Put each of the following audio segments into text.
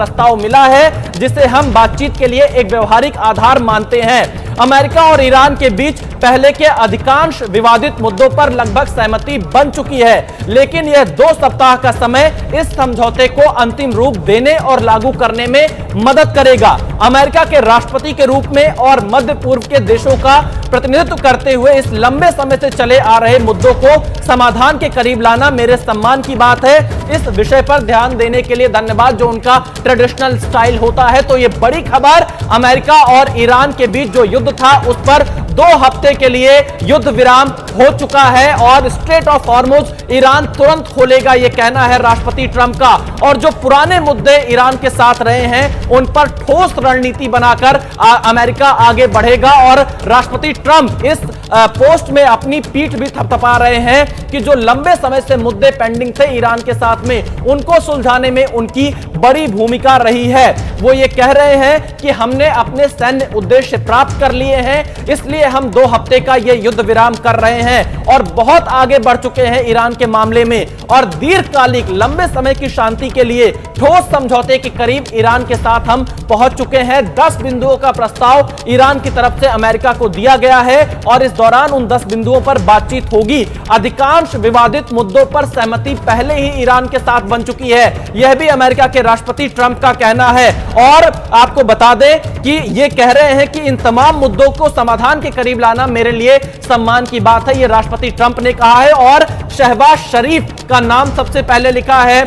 प्रस्ताव मिला है जिसे हम बातचीत के लिए एक व्यवहारिक आधार मानते हैं। अमेरिका और ईरान के बीच पहले के अधिकांश विवादित मुद्दों पर लगभग सहमति बन चुकी है, लेकिन यह 2 सप्ताह का समय इस समझौते को अंतिम रूप देने और लागू करने में मदद करेगा। अमेरिका के राष्ट्रपति के रूप में और मध्य पूर्व के देशों का प्रतिनिधित्व करते हुए इस लंबे समय से चले आ रहे मुद्दों को समाधान के करीब लाना मेरे सम्मान की बात है। इस विषय पर ध्यान देने के लिए धन्यवाद, जो उनका ट्रेडिशनल स्टाइल होता है। तो ये बड़ी खबर, अमेरिका और ईरान के बीच जो युद्ध था उस पर 2 हफ्ते के लिए युद्ध विराम हो चुका है और स्ट्रेट ऑफ हॉर्मुज ईरान तुरंत खोलेगा, यह कहना है राष्ट्रपति ट्रंप का। और जो पुराने मुद्दे ईरान के साथ रहे हैं उन पर ठोस रणनीति बनाकर अमेरिका आगे बढ़ेगा। और राष्ट्रपति ट्रंप इस पोस्ट में अपनी पीठ भी थपथपा रहे हैं कि जो लंबे समय से मुद्दे पेंडिंग थे ईरान के साथ में, उनको सुलझाने में उनकी बड़ी भूमिका रही है। वो ये कह रहे हैं कि हमने अपने सैन्य उद्देश्य प्राप्त कर लिए हैं, इसलिए हम 2 हफ्ते का ये युद्ध विराम कर रहे हैं और बहुत आगे बढ़ चुके हैं ईरान के मामले में और दीर्घकालिक लंबे समय की शांति के लिए ठोस समझौते के करीब ईरान के साथ हम पहुंच चुके हैं। 10 बिंदुओं का प्रस्ताव ईरान की तरफ से अमेरिका को दिया गया है और इस दौरान उन 10 बिंदुओं पर बातचीत होगी। अधिकांश विवादित मुद्दों पर सहमति पहले ही ईरान के साथ बन चुकी है, यह भी अमेरिका के राष्ट्रपति ट्रंप का कहना है। और आपको बता दें कि ये कह रहे हैं कि इन तमाम मुद्दों को समाधान के करीब लाना मेरे लिए सम्मान की बात है, ये राष्ट्रपति ट्रंप ने कहा है। और शहबाज शरीफ का नाम सबसे पहले लिखा है,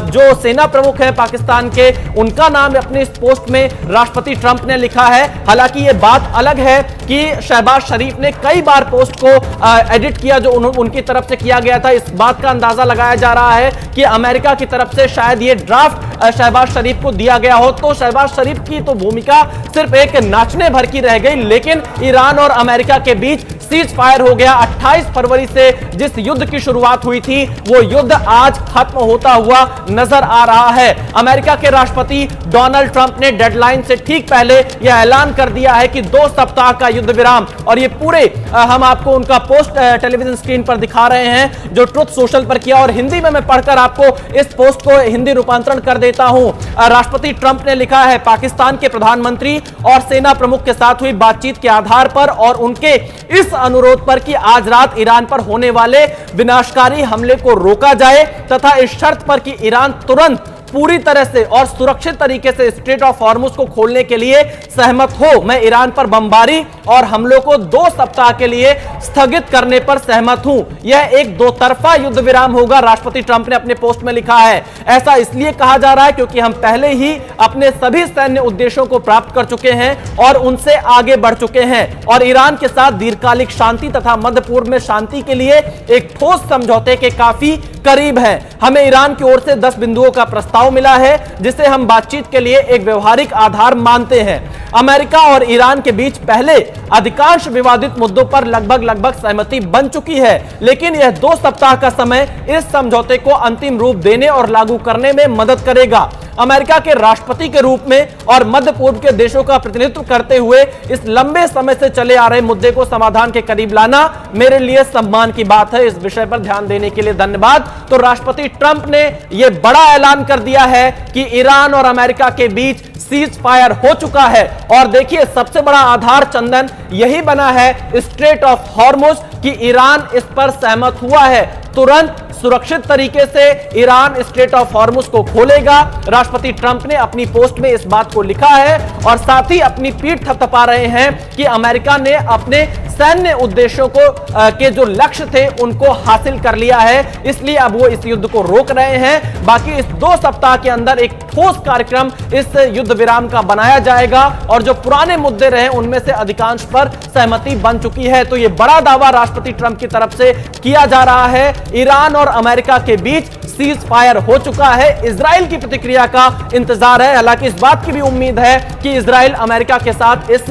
जो सेना प्रमुख है पाकिस्तान के, उनका नाम अपने इस पोस्ट में राष्ट्रपति ट्रंप ने लिखा है। हालांकि ये बात अलग है कि शहबाज शरीफ ने कई बार पोस्ट को एडिट किया जो उनकी तरफ से किया गया था। इस बात का अंदाजा लगाया जा रहा है कि अमेरिका की तरफ से शायद ये ड्राफ्ट शहबाज शरीफ को दिया गया हो, तो शहबाज शरीफ की तो भूमिका सिर्फ एक नाचने भर की रह गई। लेकिन ईरान और अमेरिका के बीच सीज फायर हो गया। 28 फरवरी से जिस युद्ध की शुरुआत हुई थी वो युद्ध आज खत्म होता हुआ नजर आ रहा है। अमेरिका के राष्ट्रपति डोनाल्ड ट्रंप ने डेडलाइन से ठीक पहले यह ऐलान कर दिया है कि 2 सप्ताह का युद्ध विराम, और ये पूरे हम आपको उनका पोस्ट टेलीविजन स्क्रीन पर दिखा रहे हैं जो ट्रुथ सोशल पर किया, और हिंदी में मैं पढ़कर आपको इस पोस्ट को हिंदी रूपांतरण कर देता हूं। राष्ट्रपति ट्रंप ने लिखा है, पाकिस्तान के प्रधानमंत्री और सेना प्रमुख के साथ हुई बातचीत के आधार पर और उनके इस अनुरोध पर कि आज रात ईरान पर होने वाले विनाशकारी हमले को रोका जाए तथा इस शर्त पर कि ईरान तुरंत पूरी तरह से और सुरक्षित तरीके से स्ट्रेट ऑफ हॉर्मुज को खोलने के लिए सहमत हो, मैं ईरान पर बमबारी और हमलों को 2 सप्ताह के लिए स्थगित करने पर सहमत हूं। यह एक 2 तरफा युद्ध विराम होगा, राष्ट्रपति ट्रंप ने अपने पोस्ट में लिखा है। ऐसा इसलिए कहा जा रहा है क्योंकि हम पहले ही अपने सभी सैन्य उद्देश्यों को प्राप्त कर चुके हैं और उनसे आगे बढ़ चुके हैं और ईरान के साथ दीर्घकालिक शांति तथा मध्य पूर्व में शांति के लिए एक ठोस समझौते के काफी करीब है। हमें ईरान की ओर से 10 बिंदुओं का प्रस्ताव मिला है जिसे हम बातचीत के लिए एक व्यवहारिक आधार मानते हैं। अमेरिका और ईरान के बीच पहले अधिकांश विवादित मुद्दों पर लगभग सहमति बन चुकी है, लेकिन यह 2 सप्ताह का समय इस समझौते को अंतिम रूप देने और लागू करने में मदद करेगा। अमेरिका के राष्ट्रपति के रूप में और मध्य पूर्व के देशों का प्रतिनिधित्व करते हुए इस लंबे समय से चले आ रहे मुद्दे को समाधान के करीब लाना मेरे लिए सम्मान की बात है। इस विषय पर ध्यान देने के लिए धन्यवाद। तो राष्ट्रपति ट्रंप ने यह बड़ा ऐलान कर दिया है कि ईरान और अमेरिका के बीच सीज फायर हो चुका है और देखिए सबसे बड़ा आधार चंदन यही बना है स्ट्रेट ऑफ हॉर्मुज कि ईरान इस पर सहमत हुआ है। तुरंत सुरक्षित तरीके से ईरान स्ट्रेट ऑफ हॉर्मुज को खोलेगा। राष्ट्रपति ट्रंप ने अपनी पोस्ट में इस बात को लिखा है और साथ ही अपनी पीठ थपथपा रहे हैं कि अमेरिका ने अपने सैन्य उद्देश्यों को के जो लक्ष्य थे उनको हासिल कर लिया है, इसलिए अब वो इस युद्ध को रोक रहे हैं। बाकी इस 2 सप्ताह के अंदर एक ठोस कार्यक्रम इस युद्ध विराम का बनाया जाएगा और जो पुराने मुद्दे रहे उनमें से अधिकांश पर सहमति बन चुकी है। तो ये बड़ा दावा राष्ट्रपति ट्रंप की तरफ से किया जा रहा है। ईरान और अमेरिका के बीच सीज फायर हो चुका है। इजराइल की प्रतिक्रिया का इंतजार है। हालांकि इस बात की भी उम्मीद है कि इजराइल अमेरिका के साथ इस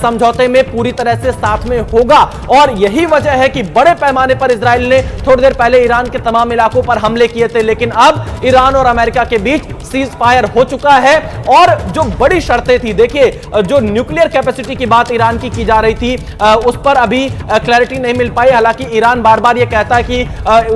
समझौते में पूरी तरह से साथ में होगा और यही वजह है कि बड़े पैमाने पर इजराइल ने थोड़ी देर पहले ईरान के तमाम इलाकों पर हमले किए थे, लेकिन अब ईरान और अमेरिका के बीच सीज फायर हो चुका है। और जो बड़ी शर्तें थी, देखिए जो न्यूक्लियर कैपेसिटी की बात ईरान की जा रही थी, उस पर अभी क्लैरिटी नहीं मिल पाई। हालांकि ईरान बार बार यह कहता है कि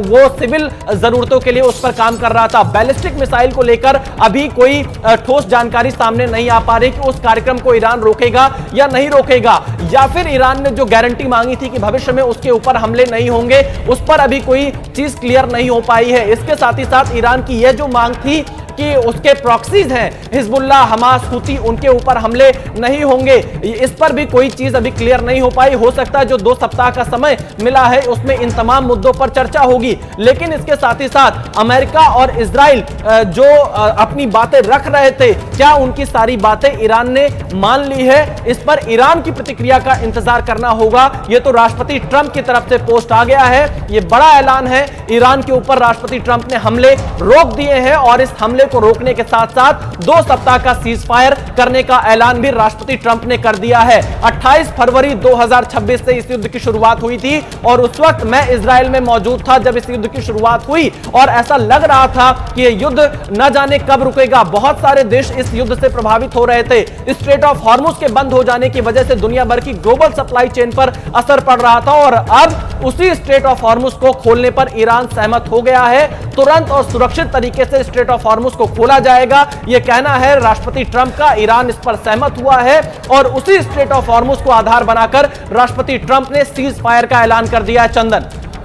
वो सिविल जरूरतों के लिए उस पर काम कर रहा था। बैलिस्टिक मिसाइल को लेकर अभी कोई ठोस जानकारी सामने नहीं आ पा रही कि उस कार्यक्रम को ईरान रोकेगा या नहीं रोकेगा, या फिर ईरान ने जो गारंटी मांगी थी कि भविष्य में उसके ऊपर हमले नहीं होंगे, उस पर अभी कोई चीज क्लियर नहीं हो पाई है। इसके साथ ही साथ ईरान की यह जो मांग थी कि उसके प्रॉक्सीज हैं हिजबुल्ला, हमास, हुती, उनके ऊपर हमले नहीं होंगे, इस पर भी कोई चीज अभी क्लियर नहीं हो पाई। हो सकता है जो 2 सप्ताह का समय मिला है उसमें इन तमाम मुद्दों पर चर्चा होगी। लेकिन इसके साथ ही साथ अमेरिका और इजराइल जो अपनी बातें रख रहे थे, क्या उनकी सारी बातें ईरान ने मान ली है? इस पर ईरान की प्रतिक्रिया का इंतजार करना होगा। यह तो राष्ट्रपति ट्रंप की तरफ से पोस्ट आ गया है, यह बड़ा ऐलान है। ईरान के ऊपर राष्ट्रपति ट्रंप ने हमले रोक दिए हैं और इस हमले को रोकने के साथ साथ 2 सप्ताह का सीज फायर करने का ऐलान भी राष्ट्रपति ट्रंप ने कर दिया है। 28 फरवरी 2026 से इस युद्ध की शुरुआत हुई थी और उस वक्त मैं इजराइल में मौजूद था जब इस युद्ध की शुरुआत हुई और ऐसा लग रहा था कि यह युद्ध न जाने कब रुकेगा। बहुत सारे देश इस युद्ध से प्रभावित हो रहे थे। स्ट्रेट ऑफ हॉर्मुज के बंद हो जाने की वजह से दुनिया भर की ग्लोबल सप्लाई चेन पर असर पड़ रहा था और अब उसी स्ट्रेट ऑफ हॉर्मुज को खोलने पर ईरान सहमत हो गया है। तुरंत और सुरक्षित तरीके से स्ट्रेट ऑफ हॉर्मुज को खोला जाएगा, यह कहना है राष्ट्रपति ट्रंप का। ईरान इस पर सहमत हुआ है और उसी स्ट्रेट ऑफ हॉर्मुज को आधार बनाकर राष्ट्रपति ट्रंप ने सीज फायर का ऐलान कर दिया है। चंदन,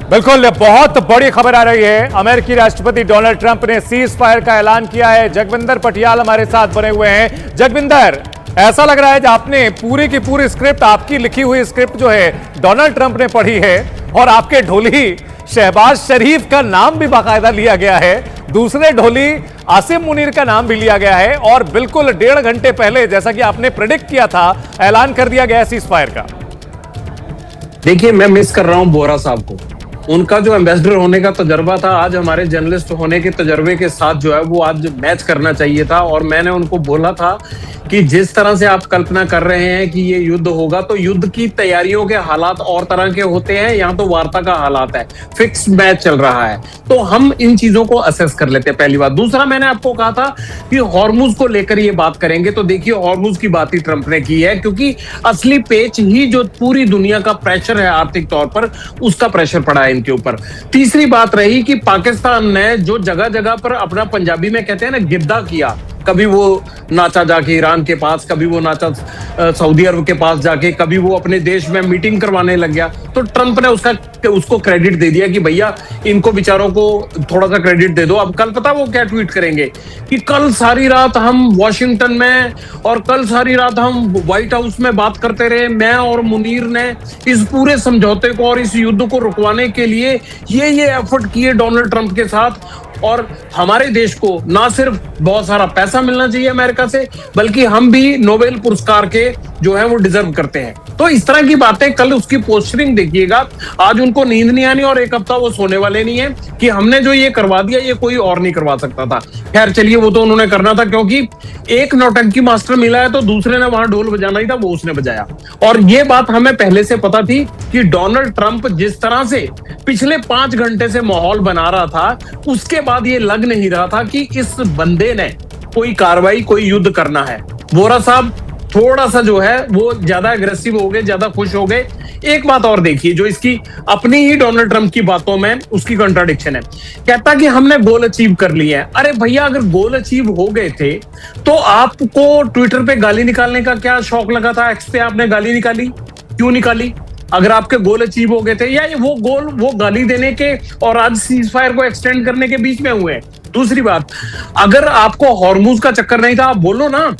बिल्कुल बहुत बड़ी खबर आ रही है। अमेरिकी राष्ट्रपति डोनाल्ड ट्रंप ने सीज फायर का ऐलान किया है। जगविंदर पटियाल हमारे साथ बने हुए हैं। जगविंदर, ऐसा लग रहा है कि आपने पूरी की पूरी स्क्रिप्ट, आपकी लिखी हुई स्क्रिप्ट जो है डोनाल्ड ट्रंप ने पढ़ी है और आपके ढोली शहबाज शरीफ का नाम भी बाकायदा लिया गया है, दूसरे ढोली आसिम मुनीर का नाम भी लिया गया है और बिल्कुल 1.5 घंटे पहले, जैसा कि आपने प्रेडिक्ट किया था, ऐलान कर दिया गया सीज फायर का। देखिए, मैं मिस कर रहा हूं बोरा साहब को। उनका जो एम्बेसडर होने का तजर्बा था आज हमारे जर्नलिस्ट होने के तजर्बे के साथ जो है वो आज मैच करना चाहिए था। और मैंने उनको बोला था कि जिस तरह से आप कल्पना कर रहे हैं कि ये युद्ध होगा, तो युद्ध की तैयारियों के हालात और तरह के होते हैं, यहाँ तो वार्ता का हालात है, फिक्स मैच चल रहा है, तो हम इन चीजों को असेस कर लेते हैं, पहली बात। दूसरा, मैंने आपको कहा था कि हॉर्मुज को लेकर ये बात करेंगे, तो देखिए हॉर्मुज की बात ही ट्रंप ने की है, क्योंकि असली पेच ही जो पूरी दुनिया का प्रेशर है आर्थिक तौर पर, उसका प्रेशर पड़ा है इनके ऊपर। तीसरी बात रही कि पाकिस्तान ने जो जगह जगह पर अपना, पंजाबी में कहते हैं ना, गिद्दा किया, कभी वो नाचा जाके ईरान के पास, कभी वो नाचा सऊदी अरब के पास जाके, कभी वो अपने देश में मीटिंग करवाने लग गया, तो ट्रंप ने उसको क्रेडिट दे दिया कि भैया इनको बेचारों को थोड़ा सा क्रेडिट दे दो। अब कल पता वो क्या ट्वीट करेंगे कि कल सारी रात हम वॉशिंगटन में और कल सारी रात हम व्हाइट हाउस में बात करते रहे, मैं और मुनीर ने इस पूरे समझौते को और इस युद्ध को रुकवाने के लिए ये एफर्ट किए डोनाल्ड ट्रंप के साथ, और हमारे देश को ना सिर्फ बहुत सारा पैसा मिलना चाहिए अमेरिका से, बल्कि हम भी नोबेल पुरस्कार के जो है वो डिजर्व करते हैं। तो इस तरह की बातें कल उसकी पोस्टरिंग देखिएगा। आज उनको नींद नहीं आनी और 1 हफ्ता वो सोने वाले नहीं है कि हमने जो ये करवा दिया ये कोई और नहीं करवा सकता था। खैर चलिए, वो तो उन्होंने करना था, क्योंकि एक नौटंकी मास्टर मिला है तो दूसरे ने वहां ढोल बजाना ही था, वो उसने बजाया। और ये बात हमें पहले से पता थी कि डोनाल्ड ट्रंप जिस तरह से पिछले 5 घंटे से माहौल बना रहा था, उसके बाद ये लग नहीं रहा था कि इस बंदे ने कोई कार्रवाई, कोई युद्ध करना है। बोरा साहब थोड़ा सा जो है वो ज्यादा एग्रेसिव हो गए, ज्यादा खुश हो गए। एक बात और देखिए जो इसकी अपनी ही डोनाल्ड ट्रंप की बातों में उसकी कॉन्ट्राडिक्शन है। कहता कि हमने गोल अचीव कर लिया है। अरे भैया, अगर गोल अचीव हो गए थे तो आपको ट्विटर पे गाली निकालने का क्या शौक लगा था? एक्स पे आपने गाली निकाली, क्यों निकाली? अगर आपके गोल अचीव हो गए थे, या वो गोल वो गाली देने के और आज सीज फायर को एक्सटेंड करने के बीच में हुए हैं। दूसरी बात, अगर आपको हॉर्मुज का चक्कर नहीं था, आप बोलो ना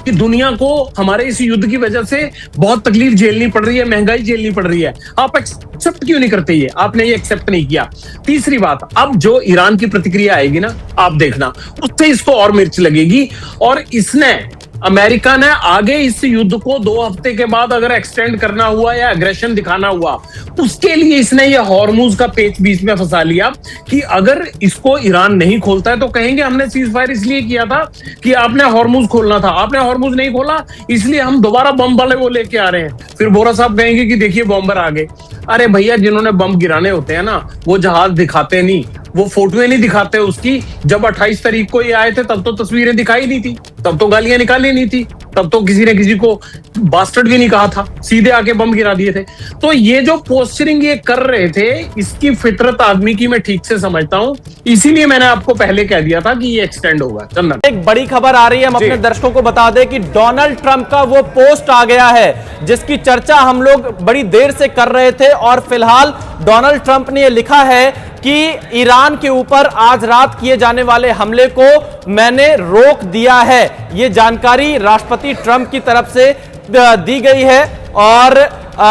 कि दुनिया को हमारे इस युद्ध की वजह से बहुत तकलीफ झेलनी पड़ रही है, महंगाई झेलनी पड़ रही है, आप एक्सेप्ट क्यों नहीं करते? ये आपने ये एक्सेप्ट नहीं किया। तीसरी बात, अब जो ईरान की प्रतिक्रिया आएगी ना, आप देखना, उससे इसको और मिर्च लगेगी। और इसने, अमेरिका ने आगे इस युद्ध को 2 हफ्ते के बाद अगर एक्सटेंड करना हुआ या एग्रेशन दिखाना हुआ, उसके लिए इसने ये हॉर्मुज का पेच बीच में फंसा लिया कि अगर इसको ईरान नहीं खोलता है तो कहेंगे हमने सीज फायर इसलिए किया था कि आपने हॉर्मुज खोलना था, आपने हॉर्मुज नहीं खोला, इसलिए हम दोबारा बम वाले वो लेके आ रहे हैं। फिर बोरा साहब कहेंगे कि देखिए बॉम्बर आ गए। अरे भैया, जिन्होंने बम गिराने होते हैं ना, वो जहाज दिखाते नहीं, वो फोटोएं नहीं दिखाते उसकी। जब 28 तारीख को ये आए थे तब तो तस्वीरें दिखाई नहीं थी, तब तो गालियां निकाली नहीं थी, तब तो किसी ने किसी को बास्टर्ड भी नहीं कहा था, सीधे आके बम गिरा दिए थे। तो ये जो पोस्चरिंग ये कर रहे थे, इसकी फितरत आदमी की मैं ठीक से समझता हूं, इसीलिए मैंने आपको पहले कह दिया था कि ये एक्सटेंड होगा। चंदन, एक बड़ी खबर आ रही है, हम अपने दर्शकों को बता दें कि डोनाल्ड ट्रंप का वो पोस्ट आ गया है जिसकी चर्चा हम लोग बड़ी देर से कर रहे थे, और फिलहाल डोनाल्ड ट्रंप ने ये लिखा है कि ईरान के ऊपर आज रात किए जाने वाले हमले को मैंने रोक दिया है। ये जानकारी राष्ट्रपति ट्रंप की तरफ से दी गई है, और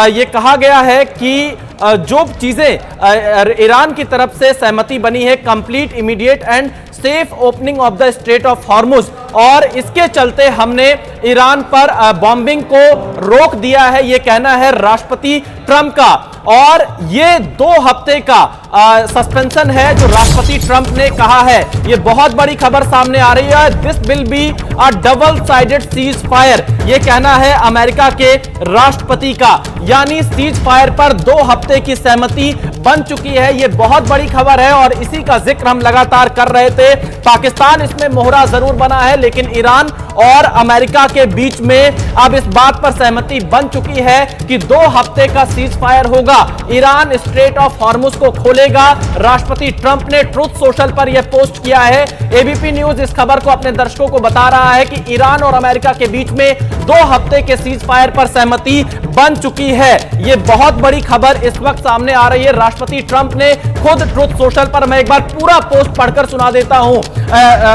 ये कहा गया है कि जो चीजें ईरान की तरफ से सहमति बनी है, complete, immediate and safe opening of the straight of Hormuz, और इसके चलते हमने ईरान पर बॉम्बिंग को रोक दिया है, ये कहना है राष्ट्रपति ट्रंप का। और ये 2 हफ्ते का सस्पेंशन है जो राष्ट्रपति ट्रंप ने कहा है। ये बहुत बड़ी खबर सामने आ रही है। This will be a double sided cease fire, ये कहना है अमेरिका के राष्ट्रपति का, यानी सीज फायर पर 2 हफ्ते की सहमति बन चुकी है। ये बहुत बड़ी खबर है और इसी का जिक्र हम लगातार कर रहे थे। पाकिस्तान इसमें मोहरा जरूर बना है, लेकिन ईरान और अमेरिका के बीच में अब इस बात पर सहमति बन चुकी है कि 2 हफ्ते का सीज फायर होगा। ईरान स्ट्रेट ऑफ हॉर्मुज को खोलेगा। राष्ट्रपति ट्रंप ने ट्रुथ सोशल पर यह पोस्ट किया है। एबीपी न्यूज इस खबर को अपने दर्शकों को बता रहा है कि ईरान और अमेरिका के बीच में 2 हफ्ते के सीज फायर पर सहमति बन चुकी है। यह बहुत बड़ी खबर इस वक्त सामने आ रही है। राष्ट्रपति ट्रंप ने खुद ट्रुथ सोशल पर, मैं एक बार पूरा पोस्ट पढ़कर सुना देता हूं।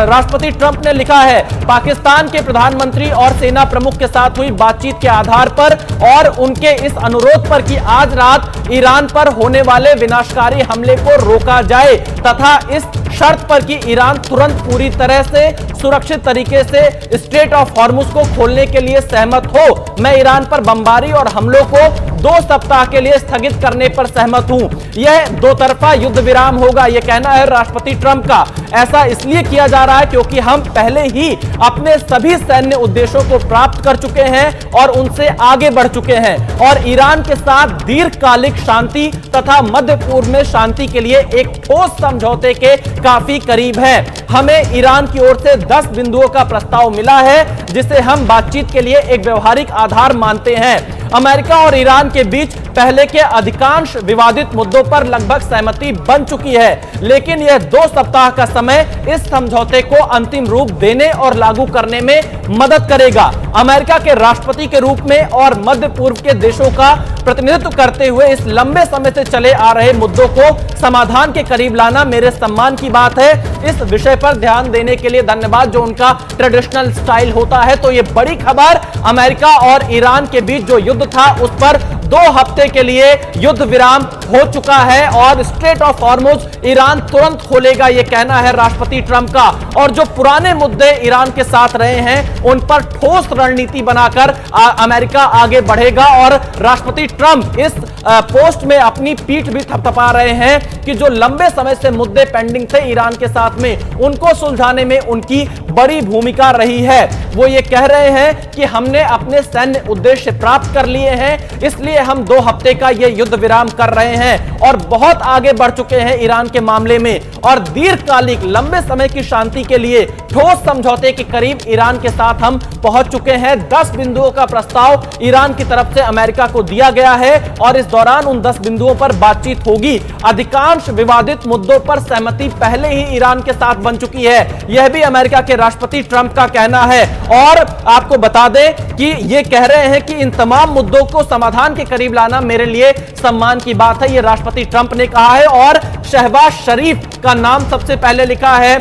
राष्ट्रपति ट्रंप ने लिखा है, पाकिस्तान के प्रधानमंत्री और सेना प्रमुख के साथ हुई बातचीत के आधार पर और उनके इस अनुरोध पर कि आज रात ईरान पर होने वाले विनाशकारी हमले को रोका जाए तथा इस शर्त पर कि ईरान तुरंत पूरी तरह से सुरक्षित तरीके से स्ट्रेट ऑफ हॉर्मुज को खोलने के लिए सहमत हो, मैं ईरान पर बमबारी और हमलों को 2 सप्ताह के लिए स्थगित करने पर सहमत हूं। यह 2 तरफा युद्ध विराम होगा, यह कहना है राष्ट्रपति ट्रंप का। ऐसा इसलिए किया जा रहा है क्योंकि हम पहले ही अपने सभी सैन्य उद्देश्यों को प्राप्त कर चुके हैं और उनसे आगे बढ़ चुके हैं, और ईरान के साथ दीर्घकालिक शांति तथा मध्य पूर्व में शांति के लिए एक ठोस समझौते के काफी करीब है। हमें ईरान की ओर से 10 बिंदुओं का प्रस्ताव मिला है जिसे हम बातचीत के लिए एक व्यवहारिक आधार मानते हैं। अमेरिका और ईरान के बीच पहले के अधिकांश विवादित मुद्दों पर लगभग सहमति बन चुकी है, लेकिन यह 2 सप्ताह का समय इस समझौते को अंतिम रूप देने और लागू करने में मदद करेगा। अमेरिका के राष्ट्रपति के रूप में और मध्य पूर्व के देशों का प्रतिनिधित्व करते हुए इस लंबे समय से चले आ रहे मुद्दों को समाधान के करीब लाना मेरे सम्मान की बात है। इस विषय पर ध्यान देने के लिए धन्यवाद, जो उनका ट्रेडिशनल स्टाइल होता है। तो ये बड़ी खबर, अमेरिका और ईरान के बीच जो युद्ध था उस पर 2 हफ्ते के लिए युद्ध विराम हो चुका है और स्ट्रेट ऑफ हॉर्मुज ईरान तुरंत खोलेगा, यह कहना है राष्ट्रपति ट्रंप का। और जो पुराने मुद्दे ईरान के साथ रहे हैं उन पर ठोस रणनीति बनाकर अमेरिका आगे बढ़ेगा, और राष्ट्रपति ट्रंप इस पोस्ट में अपनी पीठ भी थपथपा रहे हैं कि जो लंबे समय से मुद्दे पेंडिंग थे ईरान के साथ में, उनको सुलझाने में उनकी बड़ी भूमिका रही है। वो ये कह रहे हैं कि हमने अपने सैन्य उद्देश्य प्राप्त कर लिए हैं, इसलिए हम 2 हफ्ते का ये युद्ध विराम कर रहे हैं और बहुत आगे बढ़ चुके हैं ईरान के मामले में, और दीर्घकालिक लंबे समय की शांति के लिए ठोस समझौते के करीब ईरान के साथ हम पहुंच चुके हैं। 10 बिंदुओं का प्रस्ताव ईरान की तरफ से अमेरिका को दिया गया है और इस दौरान उन 10 बिंदुओं पर बातचीत होगी। अधिकांश विवादित मुद्दों पर सहमति पहले ही ईरान के साथ बन चुकी है, यह भी अमेरिका के राष्ट्रपति ट्रंप का कहना है। और आपको बता दें कि ये कह रहे हैं कि इन तमाम मुद्दों को समाधान के करीब लाना मेरे लिए सम्मान की बात है, ये राष्ट्रपति ट्रंप ने कहा है। और शहबाज शरीफ का नाम सबसे पहले लिखा है,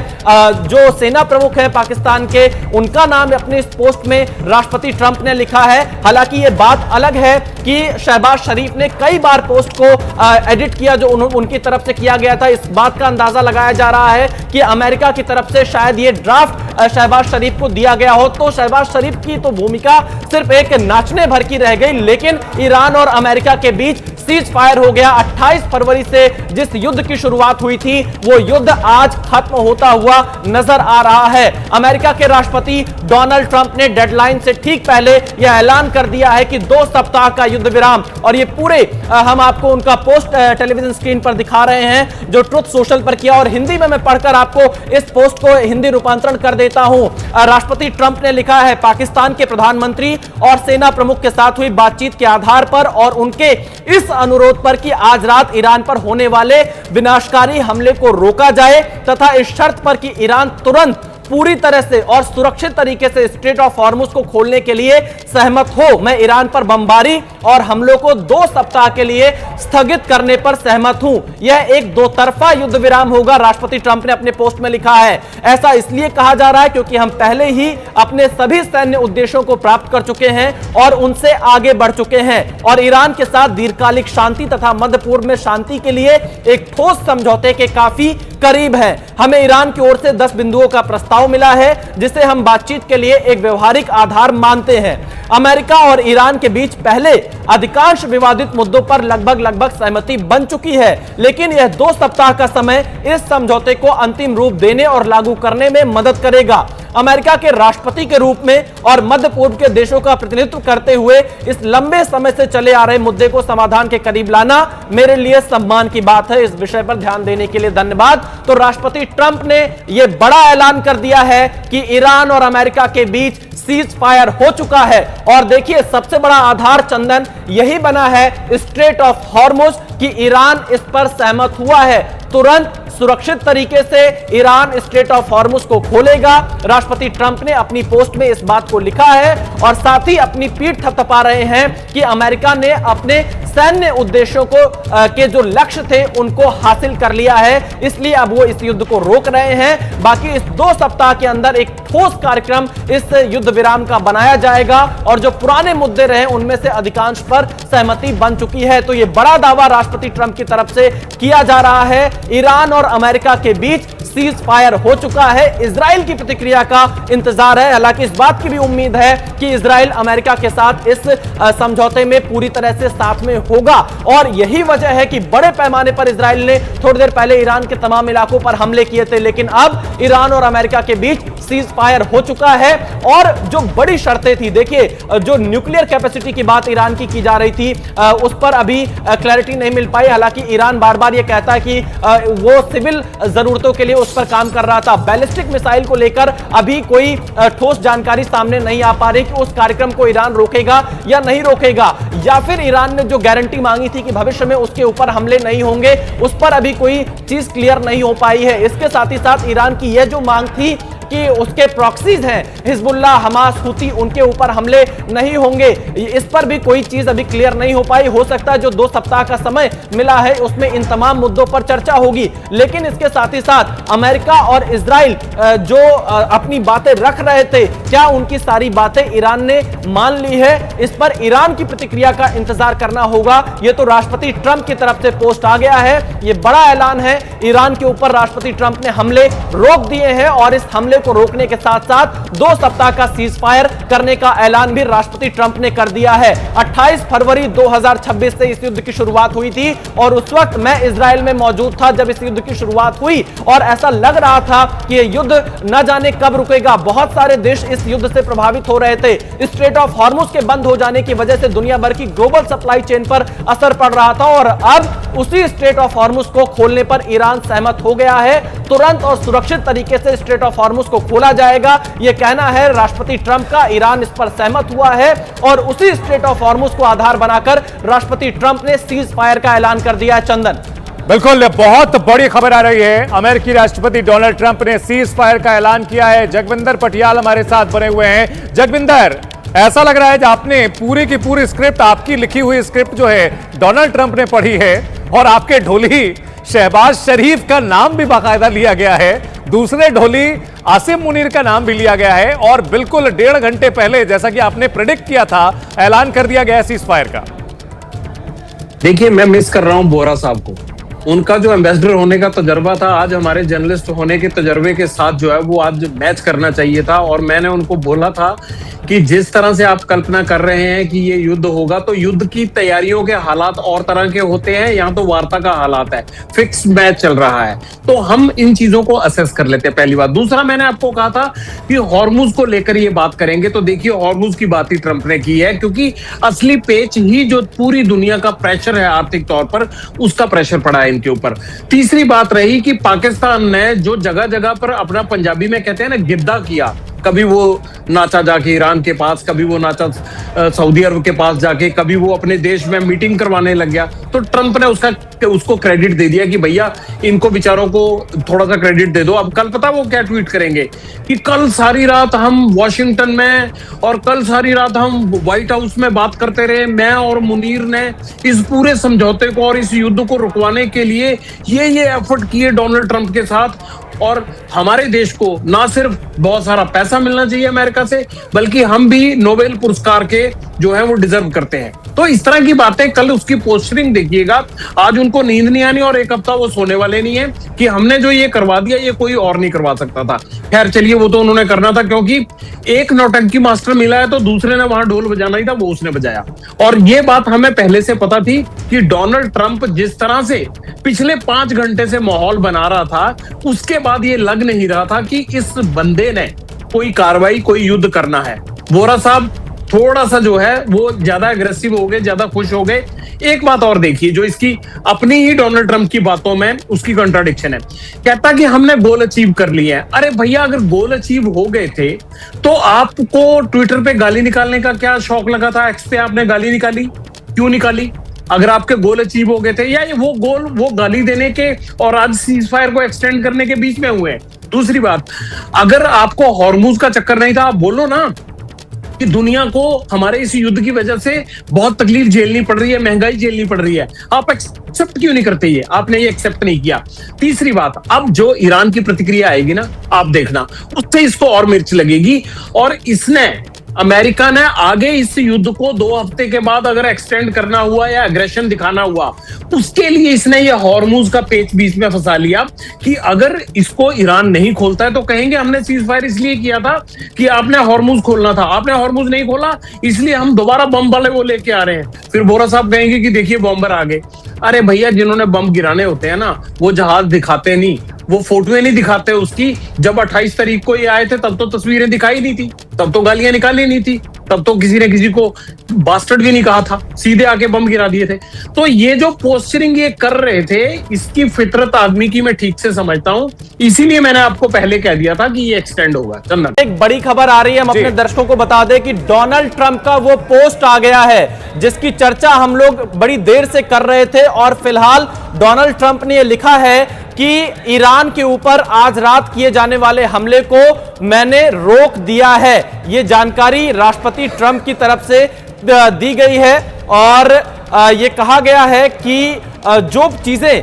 जो सेना प्रमुख है पाकिस्तान के, उनका नाम अपने इस पोस्ट में राष्ट्रपति ट्रंप ने लिखा है। हालांकि ये बात अलग है कि शहबाज शरीफ ने कई बार पोस्ट को एडिट किया जो उनकी तरफ से किया गया था। इस बात का अंदाजा लगाया जा रहा है कि अमेरिका की तरफ से शायद ये ड्राफ्ट शहबाज शरीफ को दिया गया हो, तो शहबाज शरीफ की तो भूमिका सिर्फ एक नाचने भर की रह गई, लेकिन ईरान और अमेरिका के बीच सीज फायर हो गया। 28 फरवरी से जिस युद्ध की शुरुआत हुई थी वो युद्ध आज खत्म होता हुआ नजर आ रहा है। अमेरिका के राष्ट्रपति डोनाल्ड ट्रंप ने डेडलाइन से ठीक पहले यह ऐलान कर दिया है कि 2 सप्ताह का युद्ध विराम, और ये पूरे हम आपको उनका पोस्ट टेलीविजन स्क्रीन पर दिखा रहे हैं जो ट्रुथ सोशल पर किया, और हिंदी में मैं पढ़कर आपको इस पोस्ट को हिंदी रूपांतरण कर देता हूं। राष्ट्रपति ट्रंप ने लिखा है, पाकिस्तान के प्रधानमंत्री और सेना प्रमुख के साथ हुई बातचीत के आधार पर और उनके इस अनुरोध पर कि आज रात ईरान पर होने वाले विनाशकारी हमले को रोका जाए तथा इस शर्त पर कि ईरान तुरंत पूरी तरह से और सुरक्षित तरीके से स्ट्रेट ऑफ हॉर्मुज को खोलने के लिए सहमत हो, मैं ईरान पर बमबारी और हमलों को 2 सप्ताह के लिए स्थगित करने पर सहमत हूं। यह एक 2 तरफा युद्ध विराम होगा, राष्ट्रपति ट्रंप ने अपने पोस्ट में लिखा है। ऐसा इसलिए कहा जा रहा है क्योंकि हम पहले ही अपने सभी सैन्य उद्देश्यों को प्राप्त कर चुके हैं और उनसे आगे बढ़ चुके हैं और ईरान के साथ दीर्घकालिक शांति तथा मध्य पूर्व में शांति के लिए एक ठोस समझौते के काफी करीब है। हमें ईरान की ओर से 10 बिंदुओं का प्रस्ताव मिला है जिसे हम बातचीत के लिए एक व्यवहारिक आधार मानते हैं। अमेरिका और ईरान के बीच पहले अधिकांश विवादित मुद्दों पर लगभग सहमति बन चुकी है, लेकिन यह 2 सप्ताह का समय इस समझौते को अंतिम रूप देने और लागू करने में मदद करेगा। अमेरिका के राष्ट्रपति के रूप में और मध्य पूर्व के देशों का प्रतिनिधित्व करते हुए इस लंबे समय से चले आ रहे मुद्दे को समाधान के करीब लाना मेरे लिए सम्मान की बात है। इस विषय पर ध्यान देने के लिए धन्यवाद। तो राष्ट्रपति ट्रंप ने यह बड़ा ऐलान कर दिया है कि ईरान और अमेरिका के बीच सीज फायर हो चुका है और देखिए सबसे बड़ा आधार चंदन यही बना है स्ट्रेट ऑफ हॉर्मुज कि ईरान इस पर सहमत हुआ है। तुरंत सुरक्षित तरीके से ईरान स्ट्रेट ऑफ हॉर्मुज को खोलेगा। राष्ट्रपति ट्रंप ने अपनी पोस्ट में इस बात को लिखा है और साथ ही अपनी पीठ थपथपा रहे हैं कि अमेरिका ने अपने सैन्य उद्देश्यों को के जो लक्ष्य थे उनको हासिल कर लिया है, इसलिए अब वो इस युद्ध को रोक रहे हैं। बाकी इस 2 सप्ताह के अंदर एक ठोस कार्यक्रम इस युद्ध विराम का बनाया जाएगा और जो पुराने मुद्दे रहे उनमें से अधिकांश पर सहमति बन चुकी है। तो ये बड़ा दावा राष्ट्रपति ट्रंप की तरफ से किया जा रहा है। ईरान और अमेरिका के बीच सीज फायर हो चुका है। इजराइल की प्रतिक्रिया का इंतजार है। हालांकि इस बात की भी उम्मीद है कि इजराइल अमेरिका के साथ इस समझौते में पूरी तरह से साथ में होगा और यही वजह है कि बड़े पैमाने पर इजराइल ने थोड़ी देर पहले ईरान के तमाम इलाकों पर हमले किए थे, लेकिन अब ईरान और अमेरिका के बीच सीज फायर हो चुका है। और जो बड़ी शर्तें थी, देखिए जो न्यूक्लियर कैपेसिटी की बात ईरान की जा रही थी उस पर अभी क्लैरिटी नहीं मिल पाई। हालांकि ईरान बार बार यह कहता है कि वो सिविल जरूरतों के लिए उस पर काम कर रहा था। बैलिस्टिक मिसाइल को लेकर अभी कोई ठोस जानकारी सामने नहीं आ पा रही कि उस कार्यक्रम को ईरान रोकेगा या नहीं रोकेगा, या फिर ईरान ने जो गारंटी मांगी थी कि भविष्य में उसके ऊपर हमले नहीं होंगे उस पर अभी कोई चीज क्लियर नहीं हो पाई है। इसके साथ ही साथ ईरान की यह जो मांग थी कि उसके प्रॉक्सीज हैं हिजबुल्ला, हमास, हुती, उनके ऊपर हमले नहीं होंगे, इस पर भी कोई चीज अभी क्लियर नहीं हो पाई। हो सकता है जो 2 सप्ताह का समय मिला है उसमें इन तमाम मुद्दों पर चर्चा होगी, लेकिन इसके साथ ही साथ अमेरिका और इजराइल जो अपनी बातें रख रहे थे, क्या उनकी सारी बातें ईरान ने मान ली है? इस पर ईरान की प्रतिक्रिया का इंतजार करना होगा। यह तो राष्ट्रपति ट्रंप की तरफ से पोस्ट आ गया है, यह बड़ा ऐलान है। ईरान के ऊपर राष्ट्रपति ट्रंप ने हमले रोक दिए हैं और इस हमले को रोकने के साथ साथ 2 सप्ताह का सीज फायर करने का ऐलान भी राष्ट्रपति ट्रंप ने कर दिया है। 28 फरवरी 2026 से इस युद्ध की शुरुआत हुई थी और उस वक्त मैं इजराइल में मौजूद था जब इस युद्ध की शुरुआत हुई और ऐसा लग रहा था कि यह युद्ध न जाने कब रुकेगा। बहुत सारे देश इस युद्ध से प्रभावित हो रहे थे। स्ट्रेट ऑफ हॉर्मुज के बंद हो जाने की वजह से दुनिया भर की ग्लोबल सप्लाई चेन पर असर पड़ रहा था और अब उसी स्ट्रेट ऑफ हॉर्मुज को खोलने पर ईरान सहमत हो गया है। तुरंत और सुरक्षित तरीके से स्ट्रेट ऑफ हॉर्मुज को खोला जाएगा, यह कहना है राष्ट्रपति ट्रंप का। ईरान इस पर सहमत हुआ है और उसी स्ट्रेट ऑफ हॉर्मुज को आधार बनाकर राष्ट्रपति ट्रंप ने सीज फायर का ऐलान कर दिया है। चंदन, बिल्कुल बहुत बड़ी खबर आ रही है। अमेरिकी राष्ट्रपति डोनाल्ड ट्रंप ने सीज फायर का ऐलान किया है। जगविंदर पटियाल हमारे साथ बने हुए हैं। जगविंदर, ऐसा लग रहा है कि आपने पूरी की पूरी स्क्रिप्ट, आपकी लिखी हुई स्क्रिप्ट जो है डोनाल्ड ट्रंप ने पढ़ी है और आपके ढोली शहबाज शरीफ का नाम भी बाकायदा लिया गया है, दूसरे ढोली आसिम मुनीर का नाम भी लिया गया है और बिल्कुल 1.5 घंटे पहले, जैसा कि आपने प्रेडिक्ट किया था, ऐलान कर दिया गया सीज फायर का। देखिए, मैं मिस कर रहा हूं बोरा साहब को। उनका जो एम्बेसडर होने का तजर्बा था आज हमारे जर्नलिस्ट होने के तजर्बे के साथ जो है वो आज मैच करना चाहिए था। और मैंने उनको बोला था कि जिस तरह से आप कल्पना कर रहे हैं कि ये युद्ध होगा, तो युद्ध की तैयारियों के हालात और तरह के होते हैं, यहाँ तो वार्ता का हालात है, फिक्स मैच चल रहा है, तो हम इन चीजों को असेस कर लेते हैं, पहली बात। दूसरा, मैंने आपको कहा था कि हॉर्मुज को लेकर ये बात करेंगे, तो देखिए हॉर्मुज की बात ही ट्रंप ने की है, क्योंकि असली पेच ही जो पूरी दुनिया का प्रेशर है आर्थिक तौर पर, उसका प्रेशर पड़ा है इनके ऊपर। तीसरी बात रही कि पाकिस्तान ने जो जगह जगह पर अपना, पंजाबी में कहते हैं ना, गिद्दा किया, कभी वो नाचा जाके ईरान के पास, कभी वो नाचा सऊदी अरब के पास जाके, कभी वो अपने देश में मीटिंग करवाने लग गया, तो ट्रंप ने उसको क्रेडिट दे दिया कि भैया इनको बेचारों को थोड़ा सा क्रेडिट दे दो। अब कल पता वो क्या ट्वीट करेंगे कि कल सारी रात हम वॉशिंगटन में और कल सारी रात हम व्हाइट हाउस में बात करते रहे, मैं और मुनीर ने इस पूरे समझौते को और इस युद्ध को रुकवाने के लिए ये एफर्ट किए डोनाल्ड ट्रंप के साथ, और हमारे देश को ना सिर्फ बहुत सारा पैसा मिलना चाहिए अमेरिका से, बल्कि हम भी नोबेल पुरस्कार के जो है वो डिजर्व करते हैं। तो इस तरह की बातें कल उसकी पोस्टरिंग देखिएगा। आज उनको नींद नहीं आनी और एक हफ्ता वो सोने वाले नहीं है कि हमने जो ये करवा दिया ये कोई और नहीं करवा सकता था। खैर चलिए, वो तो उन्होंने करना था, क्योंकि एक नौटंकी मास्टर मिला है तो दूसरे ने वहां ढोल बजाना ही था, वो उसने बजाया। और ये बात हमें पहले से पता थी कि डोनाल्ड ट्रंप जिस तरह से पिछले 5 घंटे से माहौल बना रहा था, उसके बाद ये लग नहीं रहा था कि इस बंदे ने कोई कार्रवाई, कोई युद्ध करना है। वोरा साहब थोड़ा सा जो है वो ज्यादा एग्रेसिव हो गए, ज्यादा खुश हो गए। एक बात और देखिए जो इसकी अपनी ही डोनाल्ड ट्रंप की बातों में उसकी कॉन्ट्राडिक्शन है। कहता कि हमने गोल अचीव कर लिए हैं। अरे भैया, अगर गोल अचीव हो गए थे तो आपको ट्विटर पे गाली निकालने का क्या शौक लगा था? एक्स पे आपने गाली निकाली, क्यों निकाली? अगर आपके गोल अचीव हो गए थे, या वो गोल वो गाली देने के और आज सीज फायर को एक्सटेंड करने के बीच में हुए हैं। दूसरी बात, अगर आपको हॉर्मुज का चक्कर नहीं था, आप बोलो ना कि दुनिया को हमारे इस युद्ध की वजह से बहुत तकलीफ झेलनी पड़ रही है, महंगाई झेलनी पड़ रही है। आप एक्सेप्ट क्यों नहीं करते? ये आपने ये एक्सेप्ट नहीं किया। तीसरी बात, अब जो ईरान की प्रतिक्रिया आएगी ना, आप देखना, उससे इसको और मिर्च लगेगी। और इसने, अमेरिका ने आगे इस युद्ध को 2 हफ्ते के बाद अगर एक्सटेंड करना हुआ या एग्रेशन दिखाना हुआ, उसके लिए इसने ये हॉर्मुज का पेच बीच में फंसा लिया कि अगर इसको ईरान नहीं खोलता है तो कहेंगे हमने सीज फायर इसलिए किया था कि आपने हॉर्मुज खोलना था, आपने हॉर्मुज नहीं खोला, इसलिए हम दोबारा बम वाले वो लेके आ रहे हैं। फिर बोरा साहब कहेंगे कि देखिए बम्बर आ गए। अरे भैया, जिन्होंने बम गिराने होते हैं ना, वो जहाज दिखाते नहीं, वो फोटोएं नहीं दिखाते उसकी। जब 28 तारीख को ये आए थे तब तो तस्वीरें दिखाई नहीं थी, तब तो गालियां निकाली नहीं थी, तब तो किसी ने किसी को बास्टर्ड भी नहीं कहा था, सीधे आके बम गिरा दिए थे। तो ये जो पोस्चरिंग ये कर रहे थे, इसकी फितरत आदमी की मैं ठीक से समझता हूं, इसीलिए मैंने आपको पहले कह दिया था कि ये एक्सटेंड होगा। चंदन, एक बड़ी खबर आ रही है, हम अपने दर्शकों को बता दें कि डोनाल्ड ट्रंप का वो पोस्ट आ गया है जिसकी चर्चा हम लोग बड़ी देर से कर रहे थे, और फिलहाल डोनाल्ड ट्रंप ने ये लिखा है कि ईरान के ऊपर आज रात किए जाने वाले हमले को मैंने रोक दिया है। ये जानकारी राष्ट्रपति ट्रंप की तरफ से दी गई है, और ये कहा गया है कि जो चीजें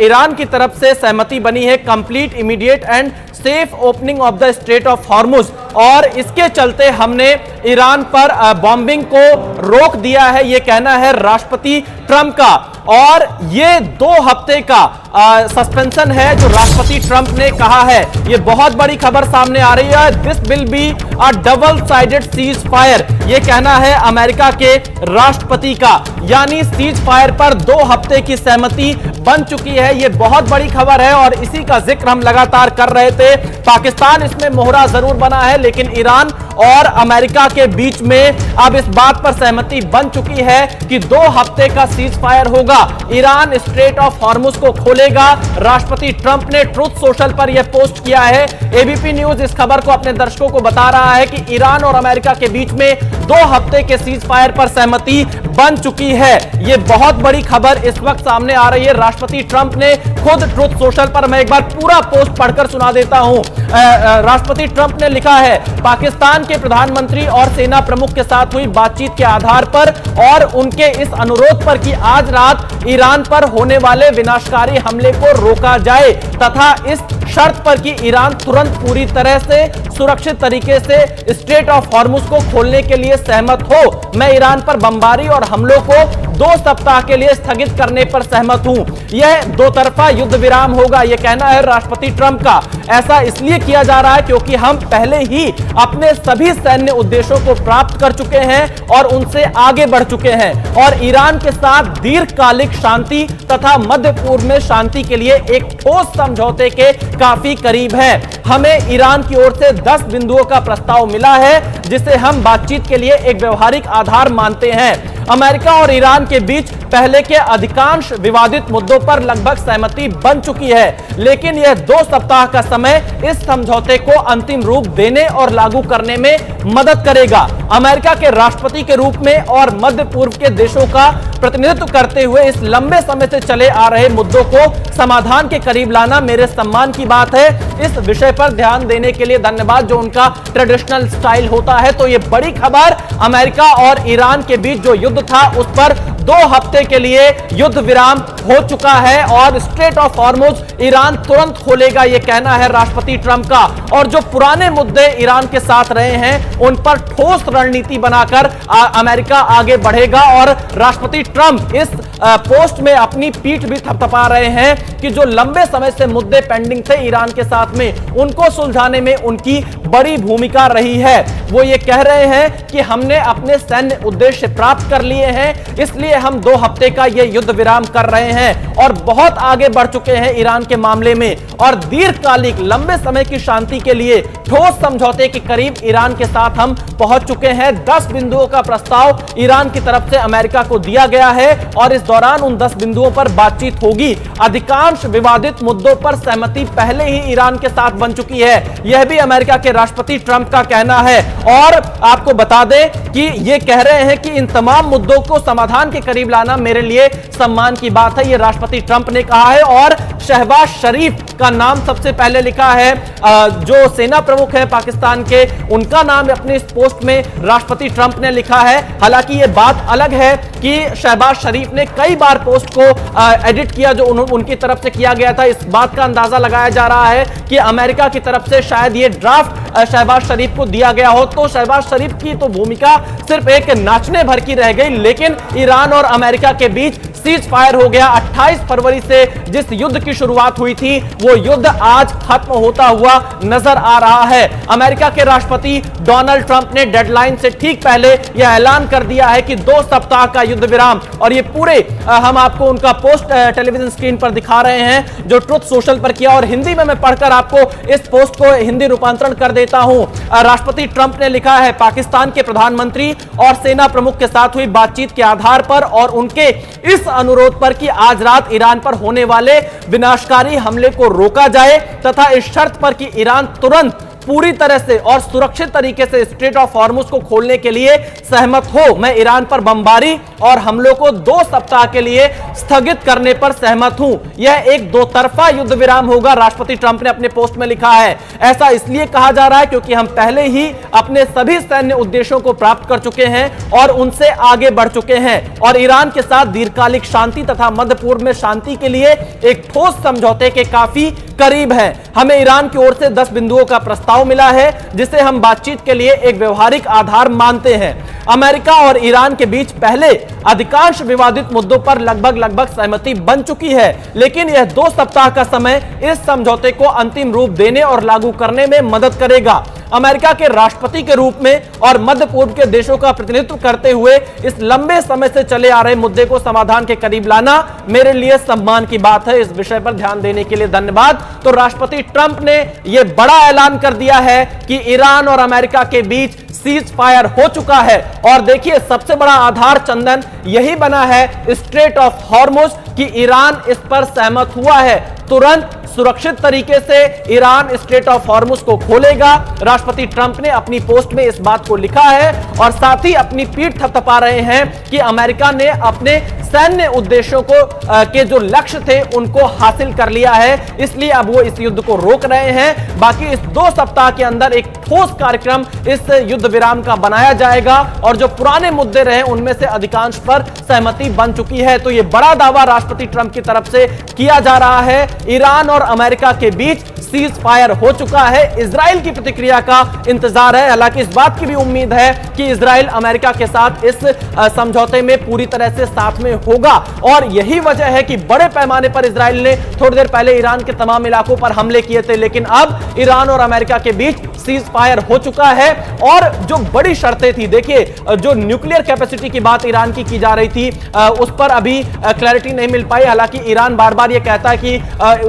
ईरान की तरफ से सहमति बनी है, complete, immediate and safe opening of the straight of Hormuz, और इसके चलते हमने ईरान पर बॉम्बिंग को रोक दिया है, ये कहना है राष्ट्रपति ट्रंप का। और ये 2 हफ्ते का सस्पेंशन है जो राष्ट्रपति ट्रंप ने कहा है। ये बहुत बड़ी खबर सामने आ रही है। This will be a double sided cease fire, ये कहना है अमेरिका के राष्ट्रपति का। यानी सीज फायर पर 2 हफ्ते की सहमति बन चुकी है। ये बहुत बड़ी खबर है और इसी का जिक्र हम लगातार कर रहे थे। पाकिस्तान इसमें मोहरा जरूर बना है, लेकिन ईरान और अमेरिका के बीच में अब इस बात पर सहमति बन चुकी है कि 2 हफ्ते का सीज फायर होगा। ईरान स्ट्रेट ऑफ हॉर्मुज को खोलेगा। राष्ट्रपति ट्रंप ने ट्रुथ सोशल पर यह पोस्ट किया है। एबीपी न्यूज इस खबर को अपने दर्शकों को बता रहा है कि ईरान और अमेरिका के बीच में 2 हफ्ते के सीज फायर पर सहमति बन चुकी है। यह बहुत बड़ी खबर इस वक्त सामने आ रही है। राष्ट्रपति ट्रंप ने खुद ट्रुथ सोशल पर, मैं एक बार पूरा पोस्ट पढ़कर सुना देता हूं। राष्ट्रपति ट्रंप ने लिखा है, पाकिस्तान के प्रधानमंत्री और सेना प्रमुख के साथ हुई बातचीत के आधार पर और उनके इस अनुरोध पर कि आज रात ईरान पर होने वाले विनाशकारी हमले को रोका जाए तथा इस शर्त पर कि ईरान तुरंत पूरी तरह से सुरक्षित तरीके से स्ट्रेट ऑफ हॉर्मुज को खोलने के लिए सहमत हो, मैं ईरान पर बमबारी और हमलों को 2 सप्ताह के लिए स्थगित करने पर सहमत हूं। यह दो तरफा युद्ध विराम होगा, यह कहना है राष्ट्रपति ट्रंप का। ऐसा इसलिए किया जा रहा है क्योंकि हम पहले ही अपने सभी सैन्य उद्देश्यों को प्राप्त कर चुके हैं और उनसे आगे बढ़ चुके हैं और ईरान के साथ दीर्घकालिक शांति तथा मध्य पूर्व में शांति के लिए एक ठोस समझौते के काफी करीब है। हमें ईरान की ओर से 10 बिंदुओं का प्रस्ताव मिला है जिसे हम बातचीत के लिए एक व्यवहारिक आधार मानते हैं। अमेरिका और ईरान के बीच पहले के अधिकांश विवादित मुद्दों पर लगभग सहमति बन चुकी है, लेकिन यह 2 सप्ताह का समय इस समझौते को अंतिम रूप देने और लागू करने में मदद करेगा। अमेरिका के राष्ट्रपति के रूप में और मध्य पूर्व के देशों का प्रतिनिधित्व करते हुए इस लंबे समय से चले आ रहे मुद्दों को समाधान के करीब लाना मेरे सम्मान की बात है। इस विषय पर ध्यान देने के लिए धन्यवाद, जो उनका ट्रेडिशनल स्टाइल होता है। तो ये बड़ी खबर, अमेरिका और ईरान के बीच जो युद्ध था उस पर 2 हफ्ते के लिए युद्ध विराम हो चुका है और स्ट्रेट ऑफ हॉर्मुज ईरान तुरंत खोलेगा, यह कहना है राष्ट्रपति ट्रंप का। और जो पुराने मुद्दे ईरान के साथ रहे हैं उन पर ठोस रणनीति बनाकर अमेरिका आगे बढ़ेगा। और राष्ट्रपति ट्रंप इस पोस्ट में अपनी पीठ भी थपथपा रहे हैं कि जो लंबे समय से मुद्दे पेंडिंग थे ईरान के साथ में, उनको सुलझाने में उनकी बड़ी भूमिका रही है। वो ये कह रहे हैं कि हमने अपने सैन्य उद्देश्य प्राप्त कर लिए हैं, इसलिए हम 2 हफ्ते का ये युद्ध विराम कर रहे हैं और बहुत आगे बढ़ चुके हैं ईरान के मामले में और दीर्घकालिक लंबे समय की शांति के लिए ठोस समझौते के करीब ईरान के साथ हम पहुंच चुके हैं। 10 बिंदुओं का प्रस्ताव ईरान की तरफ से अमेरिका को दिया गया है और इस दौरान उन 10 बिंदुओं पर बातचीत होगी। अधिकांश विवादित मुद्दों पर सहमति पहले ही ईरान के साथ बन चुकी है, यह भी अमेरिका के राष्ट्रपति ट्रंप का कहना है। और आपको बता दें कि ये कह रहे हैं कि इन तमाम मुद्दों को समाधान के करीब लाना मेरे लिए सम्मान की बात है, ये राष्ट्रपति ट्रंप ने कहा है। और शहबाज शरीफ का नाम सबसे पहले लिखा है, जो सेना प्रमुख है पाकिस्तान के, उनका नाम अपने इस पोस्ट में राष्ट्रपति ट्रंप ने लिखा है। हालांकि ये बात अलग है कि शहबाज शरीफ ने कई बार पोस्ट को एडिट किया जो उनकी तरफ से किया गया था। इस बात का अंदाजा लगाया जा रहा है कि अमेरिका की तरफ से शायद ये ड्राफ्ट शहबाज शरीफ को दिया गया हो, तो शहबाज शरीफ की तो भूमिका सिर्फ एक नाचने भर की रह गई। लेकिन ईरान और अमेरिका के बीच सीज फायर हो गया। 28 फरवरी से जिस युद्ध की शुरुआत हुई थी वो युद्ध आज खत्म होता हुआ नजर आ रहा है। अमेरिका के राष्ट्रपति डोनाल्ड ट्रंप ने डेडलाइन से ठीक पहले यह ऐलान कर दिया है कि 2 सप्ताह का युद्ध विराम, और ये पूरे हम आपको उनका पोस्ट टेलीविजन स्क्रीन पर दिखा रहे हैं जो ट्रुथ सोशल पर किया, और हिंदी में मैं पढ़कर आपको इस पोस्ट को हिंदी रूपांतरण कर देता हूं। राष्ट्रपति ट्रंप ने लिखा है, पाकिस्तान के प्रधानमंत्री और सेना प्रमुख के साथ हुई बातचीत के आधार पर और उनके इस अनुरोध पर कि आज रात ईरान पर होने वाले विनाशकारी हमले को रोका जाए तथा इस शर्त पर कि ईरान तुरंत पूरी तरह से और सुरक्षित तरीके से स्ट्रेट ऑफ हॉर्मुज को खोलने के लिए सहमत हो, मैं ईरान पर बमबारी और हमलों को 2 सप्ताह के लिए स्थगित करने पर सहमत हूं। यह एक 2 तरफा युद्ध विराम होगा, राष्ट्रपति ट्रंप ने अपने पोस्ट में लिखा है। ऐसा इसलिए कहा जा रहा है क्योंकि हम पहले ही अपने सभी सैन्य उद्देश्यों को प्राप्त कर चुके हैं और उनसे आगे बढ़ चुके हैं और ईरान के साथ दीर्घकालिक शांति तथा मध्य पूर्व में शांति के लिए एक ठोस समझौते के काफी करीब है। हमें ईरान की ओर से 10 बिंदुओं का प्रस्ताव मिला है जिसे हम बातचीत के लिए एक व्यवहारिक आधार मानते हैं। अमेरिका और ईरान के बीच पहले अधिकांश विवादित मुद्दों पर लगभग सहमति बन चुकी है, लेकिन यह 2 सप्ताह का समय इस समझौते को अंतिम रूप देने और लागू करने में मदद करेगा। अमेरिका के राष्ट्रपति के रूप में और मध्य पूर्व के देशों का प्रतिनिधित्व करते हुए इस लंबे समय से चले आ रहे मुद्दे को समाधान के करीब लाना मेरे लिए सम्मान की बात है। इस विषय पर ध्यान देने के लिए धन्यवाद। तो राष्ट्रपति ट्रंप ने यह बड़ा ऐलान कर दिया है कि ईरान और अमेरिका के बीच सीज फायर हो चुका है और देखिए सबसे बड़ा आधार चंदन यही बना है स्ट्रेट ऑफ हॉर्मुज कि ईरान इस पर सहमत हुआ है। तुरंत सुरक्षित तरीके से ईरान स्ट्रेट ऑफ हॉर्मुज को खोलेगा। राष्ट्रपति ट्रंप ने अपनी पोस्ट में इस बात को लिखा है और साथ ही अपनी पीठ थपथपा रहे हैं कि अमेरिका ने अपने सैन्य उद्देश्यों को के जो लक्ष्य थे उनको हासिल कर लिया है, इसलिए अब वो इस युद्ध को रोक रहे हैं। बाकी इस 2 सप्ताह के अंदर एक ठोस कार्यक्रम इस युद्ध विराम का बनाया जाएगा और जो पुराने मुद्दे रहे उनमें से अधिकांश पर सहमति बन चुकी है। तो ये बड़ा दावा राष्ट्रपति ट्रंप की तरफ से किया जा रहा है। ईरान और अमेरिका के बीच सीज फायर हो चुका है। इजराइल की प्रतिक्रिया का इंतजार है। हालांकि इस बात की भी उम्मीद है कि इजराइल अमेरिका के साथ इस समझौते में पूरी तरह से साथ में होगा और यही वजह है कि बड़े पैमाने पर इजराइल ने थोड़ी देर पहले ईरान के तमाम इलाकों पर हमले किए थे, लेकिन अब ईरान और अमेरिका के बीच सीज फायर हो चुका है। और जो बड़ी शर्तें थी, देखिए जो न्यूक्लियर कैपेसिटी की बात ईरान की जा रही थी उस पर अभी क्लैरिटी नहीं मिल पाई। हालांकि ईरान बार बार यह कहता है कि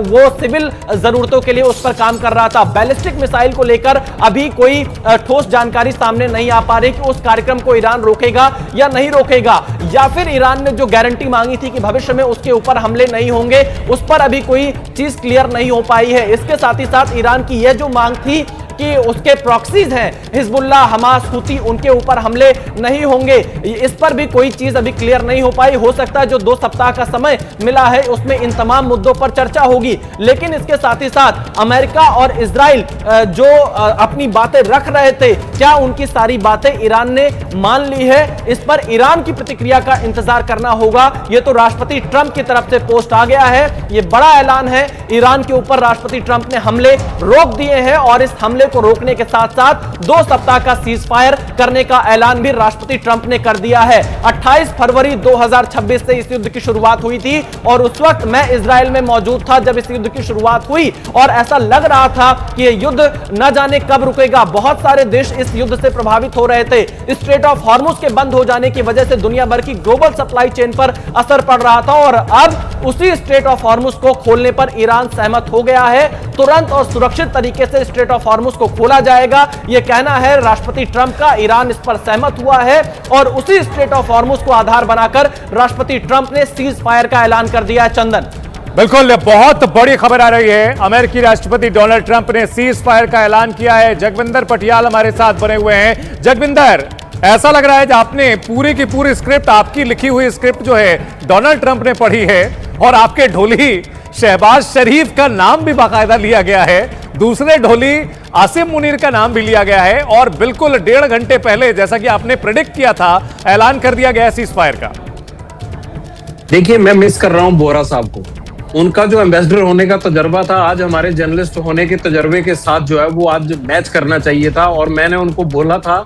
वो सिविल जरूरतों के लिए उस पर काम कर रहा था। बैलिस्टिक मिसाइल को लेकर अभी कोई ठोस जानकारी सामने नहीं आ पा रही कि उस कार्यक्रम को ईरान रोकेगा या नहीं रोकेगा, या फिर ईरान ने जो गारंटी मांगी थी कि भविष्य में उसके ऊपर हमले नहीं होंगे, उस पर अभी कोई चीज क्लियर नहीं हो पाई है। इसके साथ ही साथ ईरान की यह जो मांग थी कि उसके प्रॉक्सीज हैं हिजबुल्ला, हमास, हुती, उनके ऊपर हमले नहीं होंगे, इस पर भी कोई चीज अभी क्लियर नहीं हो पाई। हो सकता है जो 2 सप्ताह का समय मिला है उसमें इन तमाम मुद्दों पर चर्चा होगी, लेकिन इसके साथ ही साथ अमेरिका और इजराइल जो अपनी बातें रख रहे थे, क्या उनकी सारी बातें ईरान ने मान ली है? इस पर ईरान की प्रतिक्रिया का इंतजार करना होगा। यह तो राष्ट्रपति ट्रंप की तरफ से पोस्ट आ गया है, यह बड़ा ऐलान है। ईरान के ऊपर राष्ट्रपति ट्रंप ने हमले रोक दिए हैं और इस हमले को रोकने के साथ साथ 2 सप्ताह का सीज फायर करने का ऐलान भी राष्ट्रपति ट्रंप ने कर दिया है। 28 फरवरी 2026 से इस युद्ध की शुरुआत हुई थी और उस वक्त मैं इजराइल में मौजूद था जब इस युद्ध की शुरुआत हुई और ऐसा लग रहा था कि यह युद्ध न जाने कब रुकेगा। बहुत सारे देश इस युद्ध से प्रभावित हो रहे थे। स्ट्रेट ऑफ हॉर्मुज के बंद हो जाने की वजह से दुनिया भर की ग्लोबल सप्लाई चेन पर असर पड़ रहा था और अब उसी स्ट्रेट ऑफ हॉर्मुज को खोलने पर ईरान सहमत हो गया है। तुरंत और सुरक्षित तरीके से स्ट्रेट ऑफ हॉर्मुज को खोला जाएगा, यह कहना है राष्ट्रपति ट्रंप का। ईरान इस पर सहमत हुआ है और उसी स्ट्रेट ऑफ हॉर्मुज को आधार बनाकर राष्ट्रपति ट्रंप ने सीज फायर का ऐलान कर दिया है। चंदन, बिल्कुल बहुत बड़ी खबर आ रही है। अमेरिकी राष्ट्रपति डोनाल्ड ट्रंप ने सीज फायर का ऐलान किया है। जगविंदर पटियाल हमारे साथ बने हुए हैं। जगविंदर, ऐसा लग रहा है कि आपने पूरी की पूरी स्क्रिप्ट, आपकी लिखी हुई स्क्रिप्ट जो है डोनाल्ड ट्रंप ने पढ़ी है और आपके ढोली शहबाज शरीफ का नाम भी बाकायदा लिया गया है, दूसरे ढोली आसिम मुनीर का नाम भी लिया गया है और बिल्कुल 1.5 घंटे पहले, जैसा कि आपने प्रेडिक्ट किया था, ऐलान कर दिया गया सीज फायर का। देखिए, मैं मिस कर रहा हूं बोरा साहब को। उनका जो एम्बेसडर होने का तजर्बा था आज हमारे जर्नलिस्ट होने के तजर्बे के साथ जो है वो आज मैच करना चाहिए था। और मैंने उनको बोला था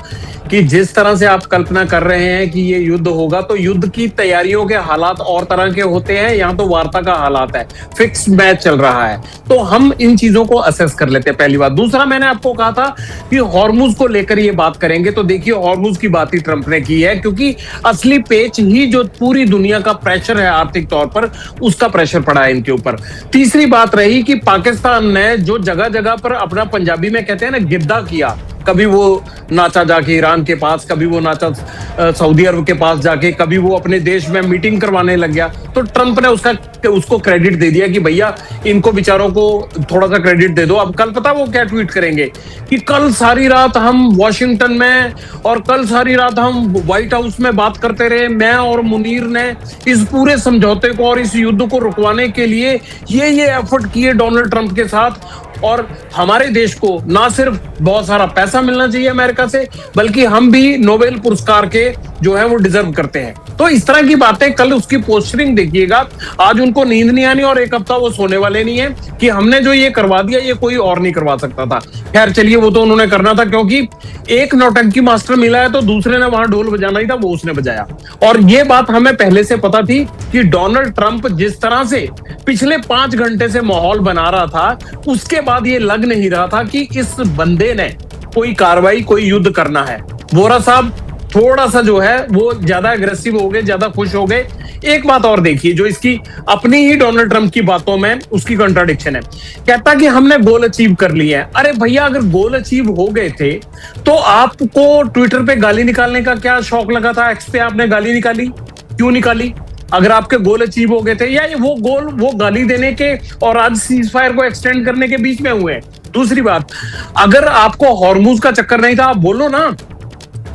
कि जिस तरह से आप कल्पना कर रहे हैं कि ये युद्ध होगा, तो युद्ध की तैयारियों के हालात और तरह के होते हैं, यहाँ तो वार्ता का हालात है, फिक्स मैच चल रहा है, तो हम इन चीजों को असेस कर लेते हैं, पहली बात। दूसरा, मैंने आपको कहा था कि हॉर्मुज को लेकर ये बात करेंगे, तो देखिए हॉर्मुज की बात ही ट्रंप ने की है, क्योंकि असली पेच ही जो पूरी दुनिया का प्रेशर है आर्थिक तौर पर, उसका प्रेशर पड़ा है इनके ऊपर। तीसरी बात रही कि पाकिस्तान ने जो जगह जगह पर अपना, पंजाबी में कहते हैं ना, गिद्दा किया, कभी वो नाचा जाके ईरान के पास, कभी वो नाचा सऊदी अरब के पास जाके, कभी वो अपने देश में मीटिंग करवाने लग गया, तो ट्रंप ने उसको क्रेडिट दे दिया कि भैया इनको बेचारों को थोड़ा सा क्रेडिट दे दो। अब कल पता वो क्या ट्वीट करेंगे कि कल सारी रात हम वॉशिंगटन में और कल सारी रात हम व्हाइट हाउस में बात करते रहे, मैं और मुनीर ने इस पूरे समझौते को और इस युद्ध को रुकवाने के लिए ये एफर्ट किए डोनाल्ड ट्रंप के साथ, और हमारे देश को ना सिर्फ बहुत सारा पैसा मिलना चाहिए अमेरिका से, बल्कि हम भी नोबेल पुरस्कार के जो है वो डिजर्व करते हैं। तो इस तरह की बातें कल उसकी पोस्टरिंग देखिएगा। आज उनको नींद नहीं आनी और 1 हफ्ता वो सोने वाले नहीं है कि हमने जो ये करवा दिया ये कोई और नहीं करवा सकता था। खैर चलिए, वो तो उन्होंने करना था, क्योंकि एक नौटंकी मास्टर मिला है तो दूसरे ने वहां ढोल बजाना ही था, वो उसने बजाया। और ये बात हमें पहले से पता थी कि डोनाल्ड ट्रंप जिस तरह से पिछले 5 घंटे से माहौल बना रहा था, उसके बाद ये लग नहीं रहा था कि इस बंदे ने कोई कार्रवाई, कोई युद्ध करना है। बोरा साहब थोड़ा सा जो है वो ज्यादा अग्रेसिव हो गए, ज्यादा खुश हो गए। एक बात और देखिए जो इसकी अपनी ही डोनाल्ड ट्रंप की बातों में उसकी कॉन्ट्राडिक्शन है। कहता कि हमने गोल अचीव कर लिया है। अरे भैया, अगर गोल अचीव हो गए थे तो आपको ट्विटर पे गाली निकालने का क्या शौक लगा था? एक्स पे आपने गाली निकाली, क्यों निकाली? अगर आपके गोल अचीव हो गए थे, या वो गोल वो गाली देने के और आज सीज फायर को एक्सटेंड करने के बीच में हुए हैं। दूसरी बात, अगर आपको हॉर्मुज का चक्कर नहीं था, आप बोलो ना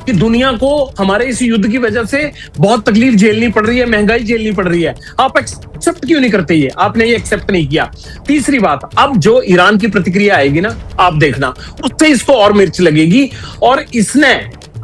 कि दुनिया को हमारे इस युद्ध की वजह से बहुत तकलीफ झेलनी पड़ रही है, महंगाई झेलनी पड़ रही है, आप एक्सेप्ट क्यों नहीं करते? ये आपने ये एक्सेप्ट नहीं किया। तीसरी बात, अब जो ईरान की प्रतिक्रिया आएगी ना, आप देखना, उससे इसको और मिर्च लगेगी और इसने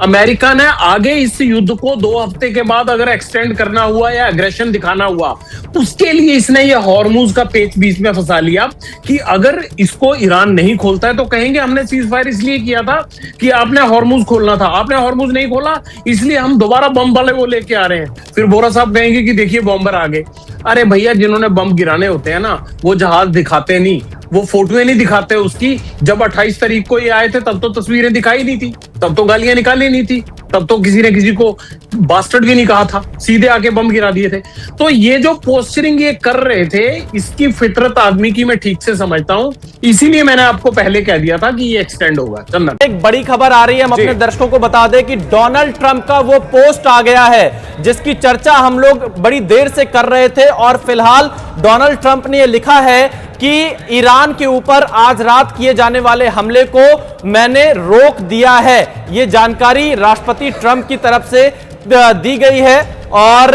अमेरिका ने आगे इस युद्ध को 2 हफ्ते के बाद अगर एक्सटेंड करना हुआ या एग्रेशन दिखाना हुआ, उसके लिए इसने ये हॉर्मुज का पेच बीच में फंसा लिया कि अगर इसको ईरान नहीं खोलता है तो कहेंगे हमने सीज फायर इसलिए किया था कि आपने हॉर्मुज खोलना था, आपने हॉर्मुज नहीं खोला इसलिए हम दोबारा बम वाले वो लेके आ रहे हैं। फिर बोरा साहब कहेंगे कि देखिए बॉम्बर आ गए। अरे भैया, जिन्होंने बम गिराने होते हैं ना, वो जहाज दिखाते नहीं, वो फोटोएं नहीं दिखाते उसकी। जब 28 तारीख को ये आए थे तब तो तस्वीरें दिखाई नहीं थी, तब तो गालियां निकाली नहीं थी, तब तो किसी ने किसी को बास्टर्ड भी नहीं कहा था, सीधे आके बम गिरा दिए थे। तो ये जो पोस्चरिंग ये कर रहे थे, इसकी फितरत आदमी की मैं ठीक से समझता हूं, इसीलिए मैंने आपको पहले कह दिया था कि ये एक्सटेंड होगा। चंदन, एक बड़ी खबर आ रही है, हम अपने दर्शकों को बता दें कि डोनाल्ड ट्रंप का वो पोस्ट आ गया है जिसकी चर्चा हम लोग बड़ी देर से कर रहे थे, और फिलहाल डोनाल्ड ट्रंप ने ये लिखा है कि ईरान के ऊपर आज रात किए जाने वाले हमले को मैंने रोक दिया है। ये जानकारी राष्ट्रपति ट्रंप की तरफ से दी गई है, और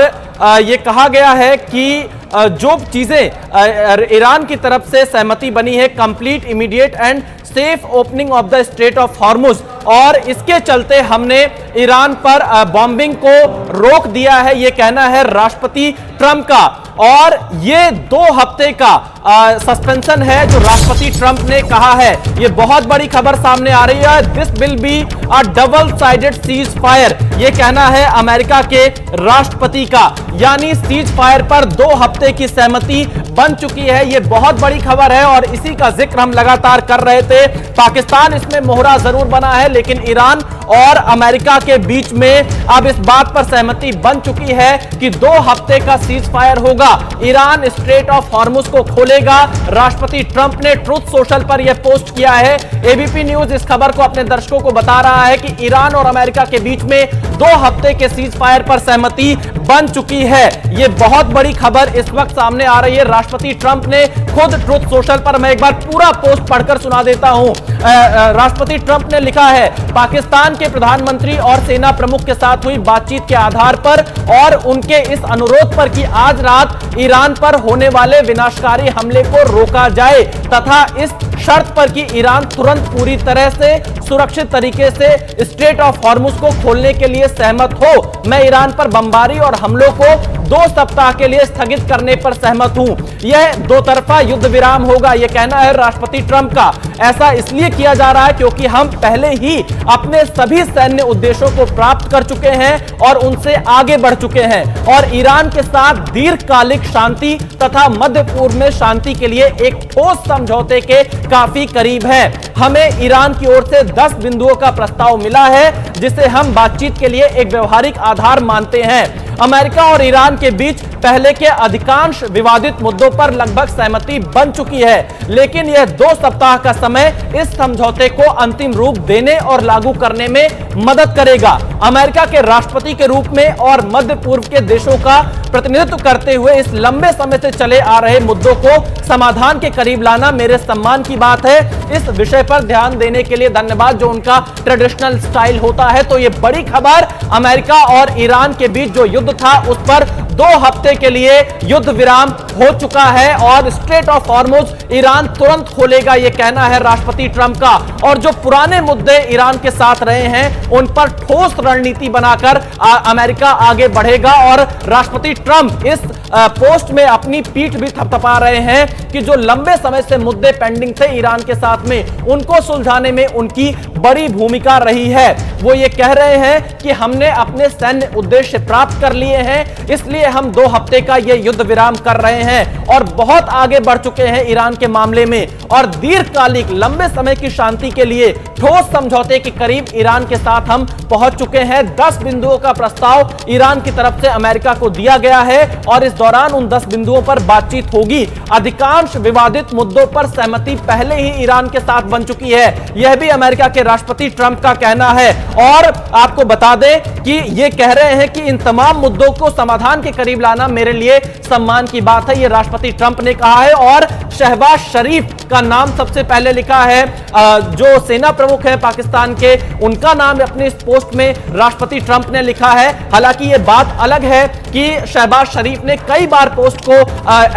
ये कहा गया है कि जो चीजें ईरान की तरफ से सहमति बनी है, complete, immediate and safe opening of the straight of Hormuz, और इसके चलते हमने ईरान पर बॉम्बिंग को रोक दिया है, ये कहना है राष्ट्रपति ट्रंप का। और ये 2 हफ्ते का सस्पेंशन है जो राष्ट्रपति ट्रंप ने कहा है। ये बहुत बड़ी खबर सामने आ रही है। This will be a double sided cease fire, ये कहना है अमेरिका के राष्ट्रपति का, यानी सीज फायर पर 2 हफ्ते की सहमति बन चुकी है। ये बहुत बड़ी खबर है और इसी का जिक्र हम लगातार कर रहे थे। पाकिस्तान इसमें मोहरा जरूर बना है, लेकिन ईरान और अमेरिका के बीच में अब इस बात पर सहमति बन चुकी है कि 2 हफ्ते का सीज फायर होगा। ईरान स्ट्रेट ऑफ हॉर्मुज को खोलेगा। राष्ट्रपति ट्रंप ने ट्रुथ सोशल पर यह पोस्ट किया है। एबीपी न्यूज इस खबर को अपने दर्शकों को बता रहा है कि ईरान और अमेरिका के बीच में 2 हफ्ते के सीज फायर पर सहमति बन चुकी है। यह बहुत बड़ी खबर इस वक्त सामने आ रही है। राष्ट्रपति ट्रंप ने खुद ट्रुथ सोशल पर, मैं एक बार पूरा पोस्ट पढ़कर सुना देता हूं। राष्ट्रपति ट्रंप ने लिखा है, पाकिस्तान के प्रधानमंत्री और सेना प्रमुख के साथ हुई बातचीत के आधार पर और उनके इस अनुरोध पर कि आज रात ईरान पर होने वाले विनाशकारी हमले को रोका जाए तथा इस शर्त पर कि ईरान तुरंत पूरी तरह से सुरक्षित तरीके से स्ट्रेट ऑफ हॉर्मुज को खोलने के लिए सहमत हो, मैं ईरान पर बमबारी और हमलों को 2 सप्ताह के लिए स्थगित करने पर सहमत हूं। यह 2 तरफा युद्ध विराम होगा, यह कहना है राष्ट्रपति ट्रंप का। ऐसा इसलिए किया जा रहा है क्योंकि हम पहले ही अपने सभी सैन्य उद्देश्यों को प्राप्त कर चुके हैं और उनसे आगे बढ़ चुके हैं, और ईरान के साथ दीर्घकालिक शांति तथा मध्य पूर्व में शांति के लिए एक ठोस समझौते के काफी करीब है। हमें ईरान की ओर से 10 बिंदुओं का प्रस्ताव मिला है जिसे हम बातचीत के लिए एक व्यवहारिक आधार मानते हैं। अमेरिका और ईरान के बीच पहले के अधिकांश विवादित मुद्दों पर लगभग सहमति बन चुकी है, लेकिन यह 2 सप्ताह का समय इस समझौते को अंतिम रूप देने और लागू करने में मदद करेगा। अमेरिका के राष्ट्रपति के रूप में और मध्य पूर्व के देशों का प्रतिनिधित्व करते हुए इस लंबे समय से चले आ रहे मुद्दों को समाधान के करीब लाना मेरे सम्मान की बात है। इस विषय पर ध्यान देने के लिए धन्यवाद, जो उनका ट्रेडिशनल स्टाइल होता है। तो ये बड़ी खबर, अमेरिका और ईरान के बीच जो युद्ध था उस पर 2 हफ्ते के लिए युद्ध विराम हो चुका है और स्ट्रेट ऑफ हॉर्मुज ईरान तुरंत खोलेगा, यह कहना है राष्ट्रपति ट्रंप का। और जो पुराने मुद्दे ईरान के साथ रहे हैं उन पर ठोस रणनीति बनाकर अमेरिका आगे बढ़ेगा, और राष्ट्रपति ट्रंप इस पोस्ट में अपनी पीठ भी थपथपा रहे हैं कि जो लंबे समय से मुद्दे पेंडिंग थे ईरान के साथ में, उनको सुलझाने में उनकी बड़ी भूमिका रही है। वो ये कह रहे हैं कि हमने अपने सैन्य उद्देश्य प्राप्त कर लिए हैं, इसलिए हम 2 हफ्ते का ये युद्ध विराम कर रहे हैं और बहुत आगे बढ़ चुके हैं ईरान के मामले में, और दीर्घकालिक लंबे समय की शांति के लिए ठोस समझौते के करीब ईरान के साथ हम पहुंच चुके हैं। 10 बिंदुओं का प्रस्ताव ईरान की तरफ से अमेरिका को दिया गया है और इस दौरान उन 10 बिंदुओं पर बातचीत होगी। अधिकांश विवादित मुद्दों पर सहमति पहले ही ईरान के साथ बन चुकी है, यह भी अमेरिका के राष्ट्रपति ट्रंप का कहना है। और आपको बता दें कि ये कह रहे हैं कि इन तमाम मुद्दों को समाधान के के करीब लाना मेरे लिए सम्मान की बात है, यह राष्ट्रपति ट्रंप ने कहा है। और शहबाज शरीफ का नाम सबसे पहले लिखा है, जो सेना प्रमुख है पाकिस्तान के, उनका नाम अपने इस पोस्ट में राष्ट्रपति ट्रंप ने लिखा है। हालांकि यह बात अलग है कि शहबाज शरीफ ने कई बार पोस्ट को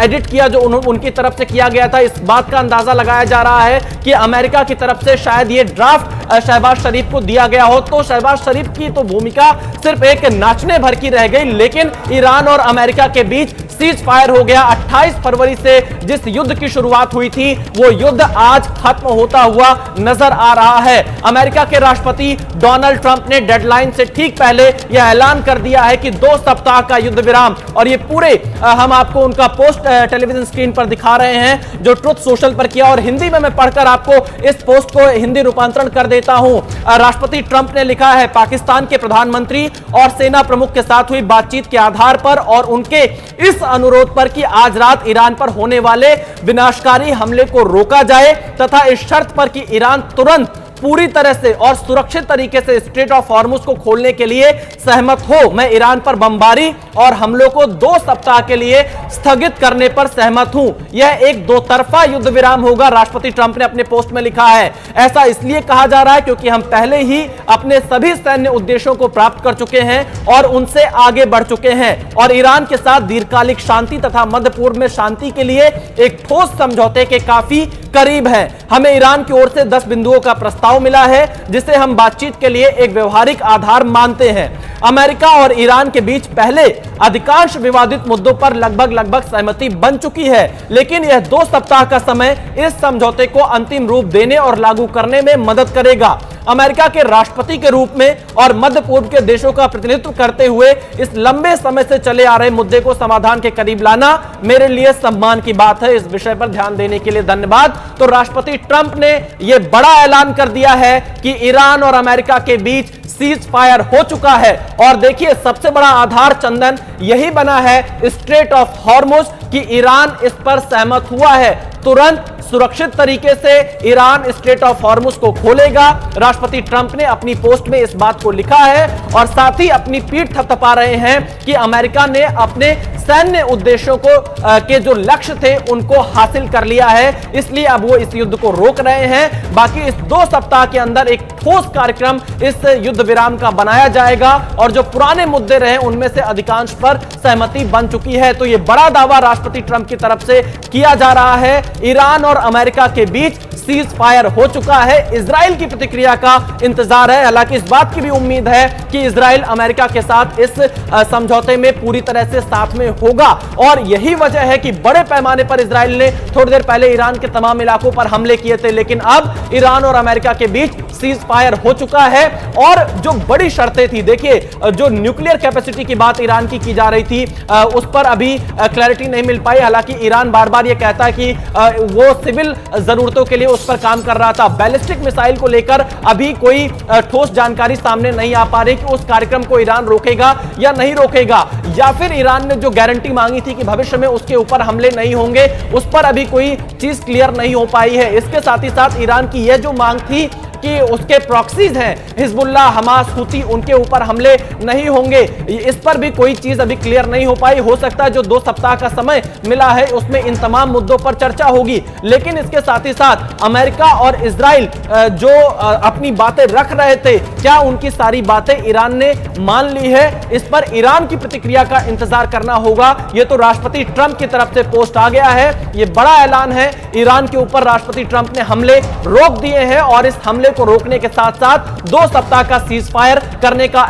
एडिट किया जो उनकी तरफ से किया गया था। इस बात का अंदाजा लगाया जा रहा है कि अमेरिका की तरफ से शायद यह ड्राफ्ट शहबाज शरीफ को दिया गया हो, तो शहबाज शरीफ की तो भूमिका सिर्फ एक नाचने भर की रह गई। लेकिन ईरान और अमेरिका के बीच सीज फायर हो गया। 28 फरवरी से जिस युद्ध की शुरुआत हुई थी वो युद्ध आज खत्म होता हुआ नजर आ रहा है। अमेरिका के राष्ट्रपति डोनाल्ड ट्रंप ने डेडलाइन से ठीक पहले यह ऐलान कर दिया है कि 2 सप्ताह का युद्ध विराम, और ये पूरे हम आपको उनका पोस्ट टेलीविजन स्क्रीन पर दिखा रहे हैं जो ट्रुथ सोशल पर किया, और हिंदी में मैं पढ़कर आपको इस पोस्ट को हिंदी रूपांतरण कर देता हूं। राष्ट्रपति ट्रंप ने लिखा है, पाकिस्तान के प्रधानमंत्री और सेना प्रमुख के साथ हुई बातचीत के आधार पर और उनके इस अनुरोध पर कि आज रात ईरान पर होने वाले विनाशकारी हमले को रोका जाए तथा इस शर्त पर कि ईरान तुरंत पूरी तरह से और सुरक्षित तरीके से स्ट्रेट ऑफ हॉर्मुज को खोलने के लिए सहमत हो, मैं ईरान पर बमबारी और हमलों को 2 सप्ताह के लिए स्थगित करने पर सहमत हूं। यह एक 2 तरफा युद्ध विराम होगा, राष्ट्रपति ट्रंप ने अपने पोस्ट में लिखा है। ऐसा इसलिए कहा जा रहा है क्योंकि हम पहले ही अपने सभी सैन्य उद्देश्यों को प्राप्त कर चुके हैं और उनसे आगे बढ़ चुके हैं, और ईरान के साथ दीर्घकालिक शांति तथा मध्य पूर्व में शांति के लिए एक ठोस समझौते के काफी करीब है। हमें ईरान की ओर से 10 बिंदुओं का प्रस्ताव मिला है जिसे हम बातचीत के लिए एक व्यवहारिक आधार मानते हैं। अमेरिका और ईरान के बीच पहले अधिकांश विवादित मुद्दों पर लगभग सहमति बन चुकी है, लेकिन यह 2 सप्ताह का समय इस समझौते को अंतिम रूप देने और लागू करने में मदद करेगा। अमेरिका के राष्ट्रपति के रूप में और मध्य पूर्व के देशों का प्रतिनिधित्व करते हुए इस लंबे समय से चले आ रहे मुद्दे को समाधान के करीब लाना मेरे लिए सम्मान की बात है। इस विषय पर ध्यान देने के लिए धन्यवाद। तो राष्ट्रपति ट्रंप ने यह बड़ा ऐलान कर दिया है कि ईरान और अमेरिका के बीच सीज फायर हो चुका है, और देखिए सबसे बड़ा आधार चंदन यही बना है स्ट्रेट ऑफ हॉर्मुज कि ईरान इस पर सहमत हुआ है। तुरंत सुरक्षित तरीके से ईरान स्ट्रेट ऑफ हॉर्मुज को खोलेगा। राष्ट्रपति ट्रंप ने अपनी पोस्ट में इस बात को लिखा है और साथ ही अपनी पीठ थपथपा रहे हैं कि अमेरिका ने अपने सैन्य उद्देश्यों को के जो लक्ष्य थे उनको हासिल कर लिया है, इसलिए अब वो इस युद्ध को रोक रहे हैं। बाकी इस 2 सप्ताह के अंदर एक ठोस कार्यक्रम इस युद्ध विराम का बनाया जाएगा और जो पुराने मुद्दे रहे उनमें से अधिकांश पर सहमति बन चुकी है। तो ये बड़ा दावा राष्ट्रपति ट्रंप की तरफ से किया जा रहा है। ईरान और अमेरिका के बीच सीज फायर हो चुका है। इजराइल की प्रतिक्रिया का इंतजार है। हालांकि इस बात की भी उम्मीद है कि इजराइल अमेरिका के साथ इस समझौते में पूरी तरह से साथ में होगा, और यही वजह है कि बड़े पैमाने पर इजराइल ने थोड़ी देर पहले ईरान के तमाम इलाकों पर हमले किए थे, लेकिन अब ईरान और अमेरिका के बीच सीज फायर हो चुका है। और जो बड़ी शर्तें थी, देखिए जो न्यूक्लियर कैपेसिटी की बात ईरान की जा रही थी उस पर अभी क्लैरिटी नहीं मिल पाई। हालांकि ईरान बार बार यह कहता है कि वो सिविल जरूरतों के लिए उस पर काम कर रहा था। बैलिस्टिक मिसाइल को लेकर अभी कोई ठोस जानकारी सामने नहीं आ पा रही कि उस कार्यक्रम को ईरान रोकेगा या नहीं रोकेगा, या फिर ईरान ने जो गारंटी मांगी थी कि भविष्य में उसके ऊपर हमले नहीं होंगे, उस पर अभी कोई चीज क्लियर नहीं हो पाई है। इसके साथ ही साथ ईरान की यह जो मांग थी कि उसके प्रॉक्सीज हैं हिजबुल्ला, हमास, हुती, उनके ऊपर हमले नहीं होंगे, इस पर भी कोई चीज अभी क्लियर नहीं हो पाई। हो सकता है जो 2 सप्ताह का समय मिला है उसमें इन तमाम मुद्दों पर चर्चा होगी, लेकिन इसके साथ ही साथ अमेरिका और इजराइल जो अपनी बातें रख रहे थे, क्या उनकी सारी बातें ईरान ने मान ली है? इस पर ईरान की प्रतिक्रिया का इंतजार करना होगा। यह तो राष्ट्रपति ट्रंप की तरफ से पोस्ट आ गया है, यह बड़ा ऐलान है। ईरान के ऊपर राष्ट्रपति ट्रंप ने हमले रोक दिए हैं और इस हमले को रोकने के साथ साथ 2 सप्ताह का सीज फायर करने का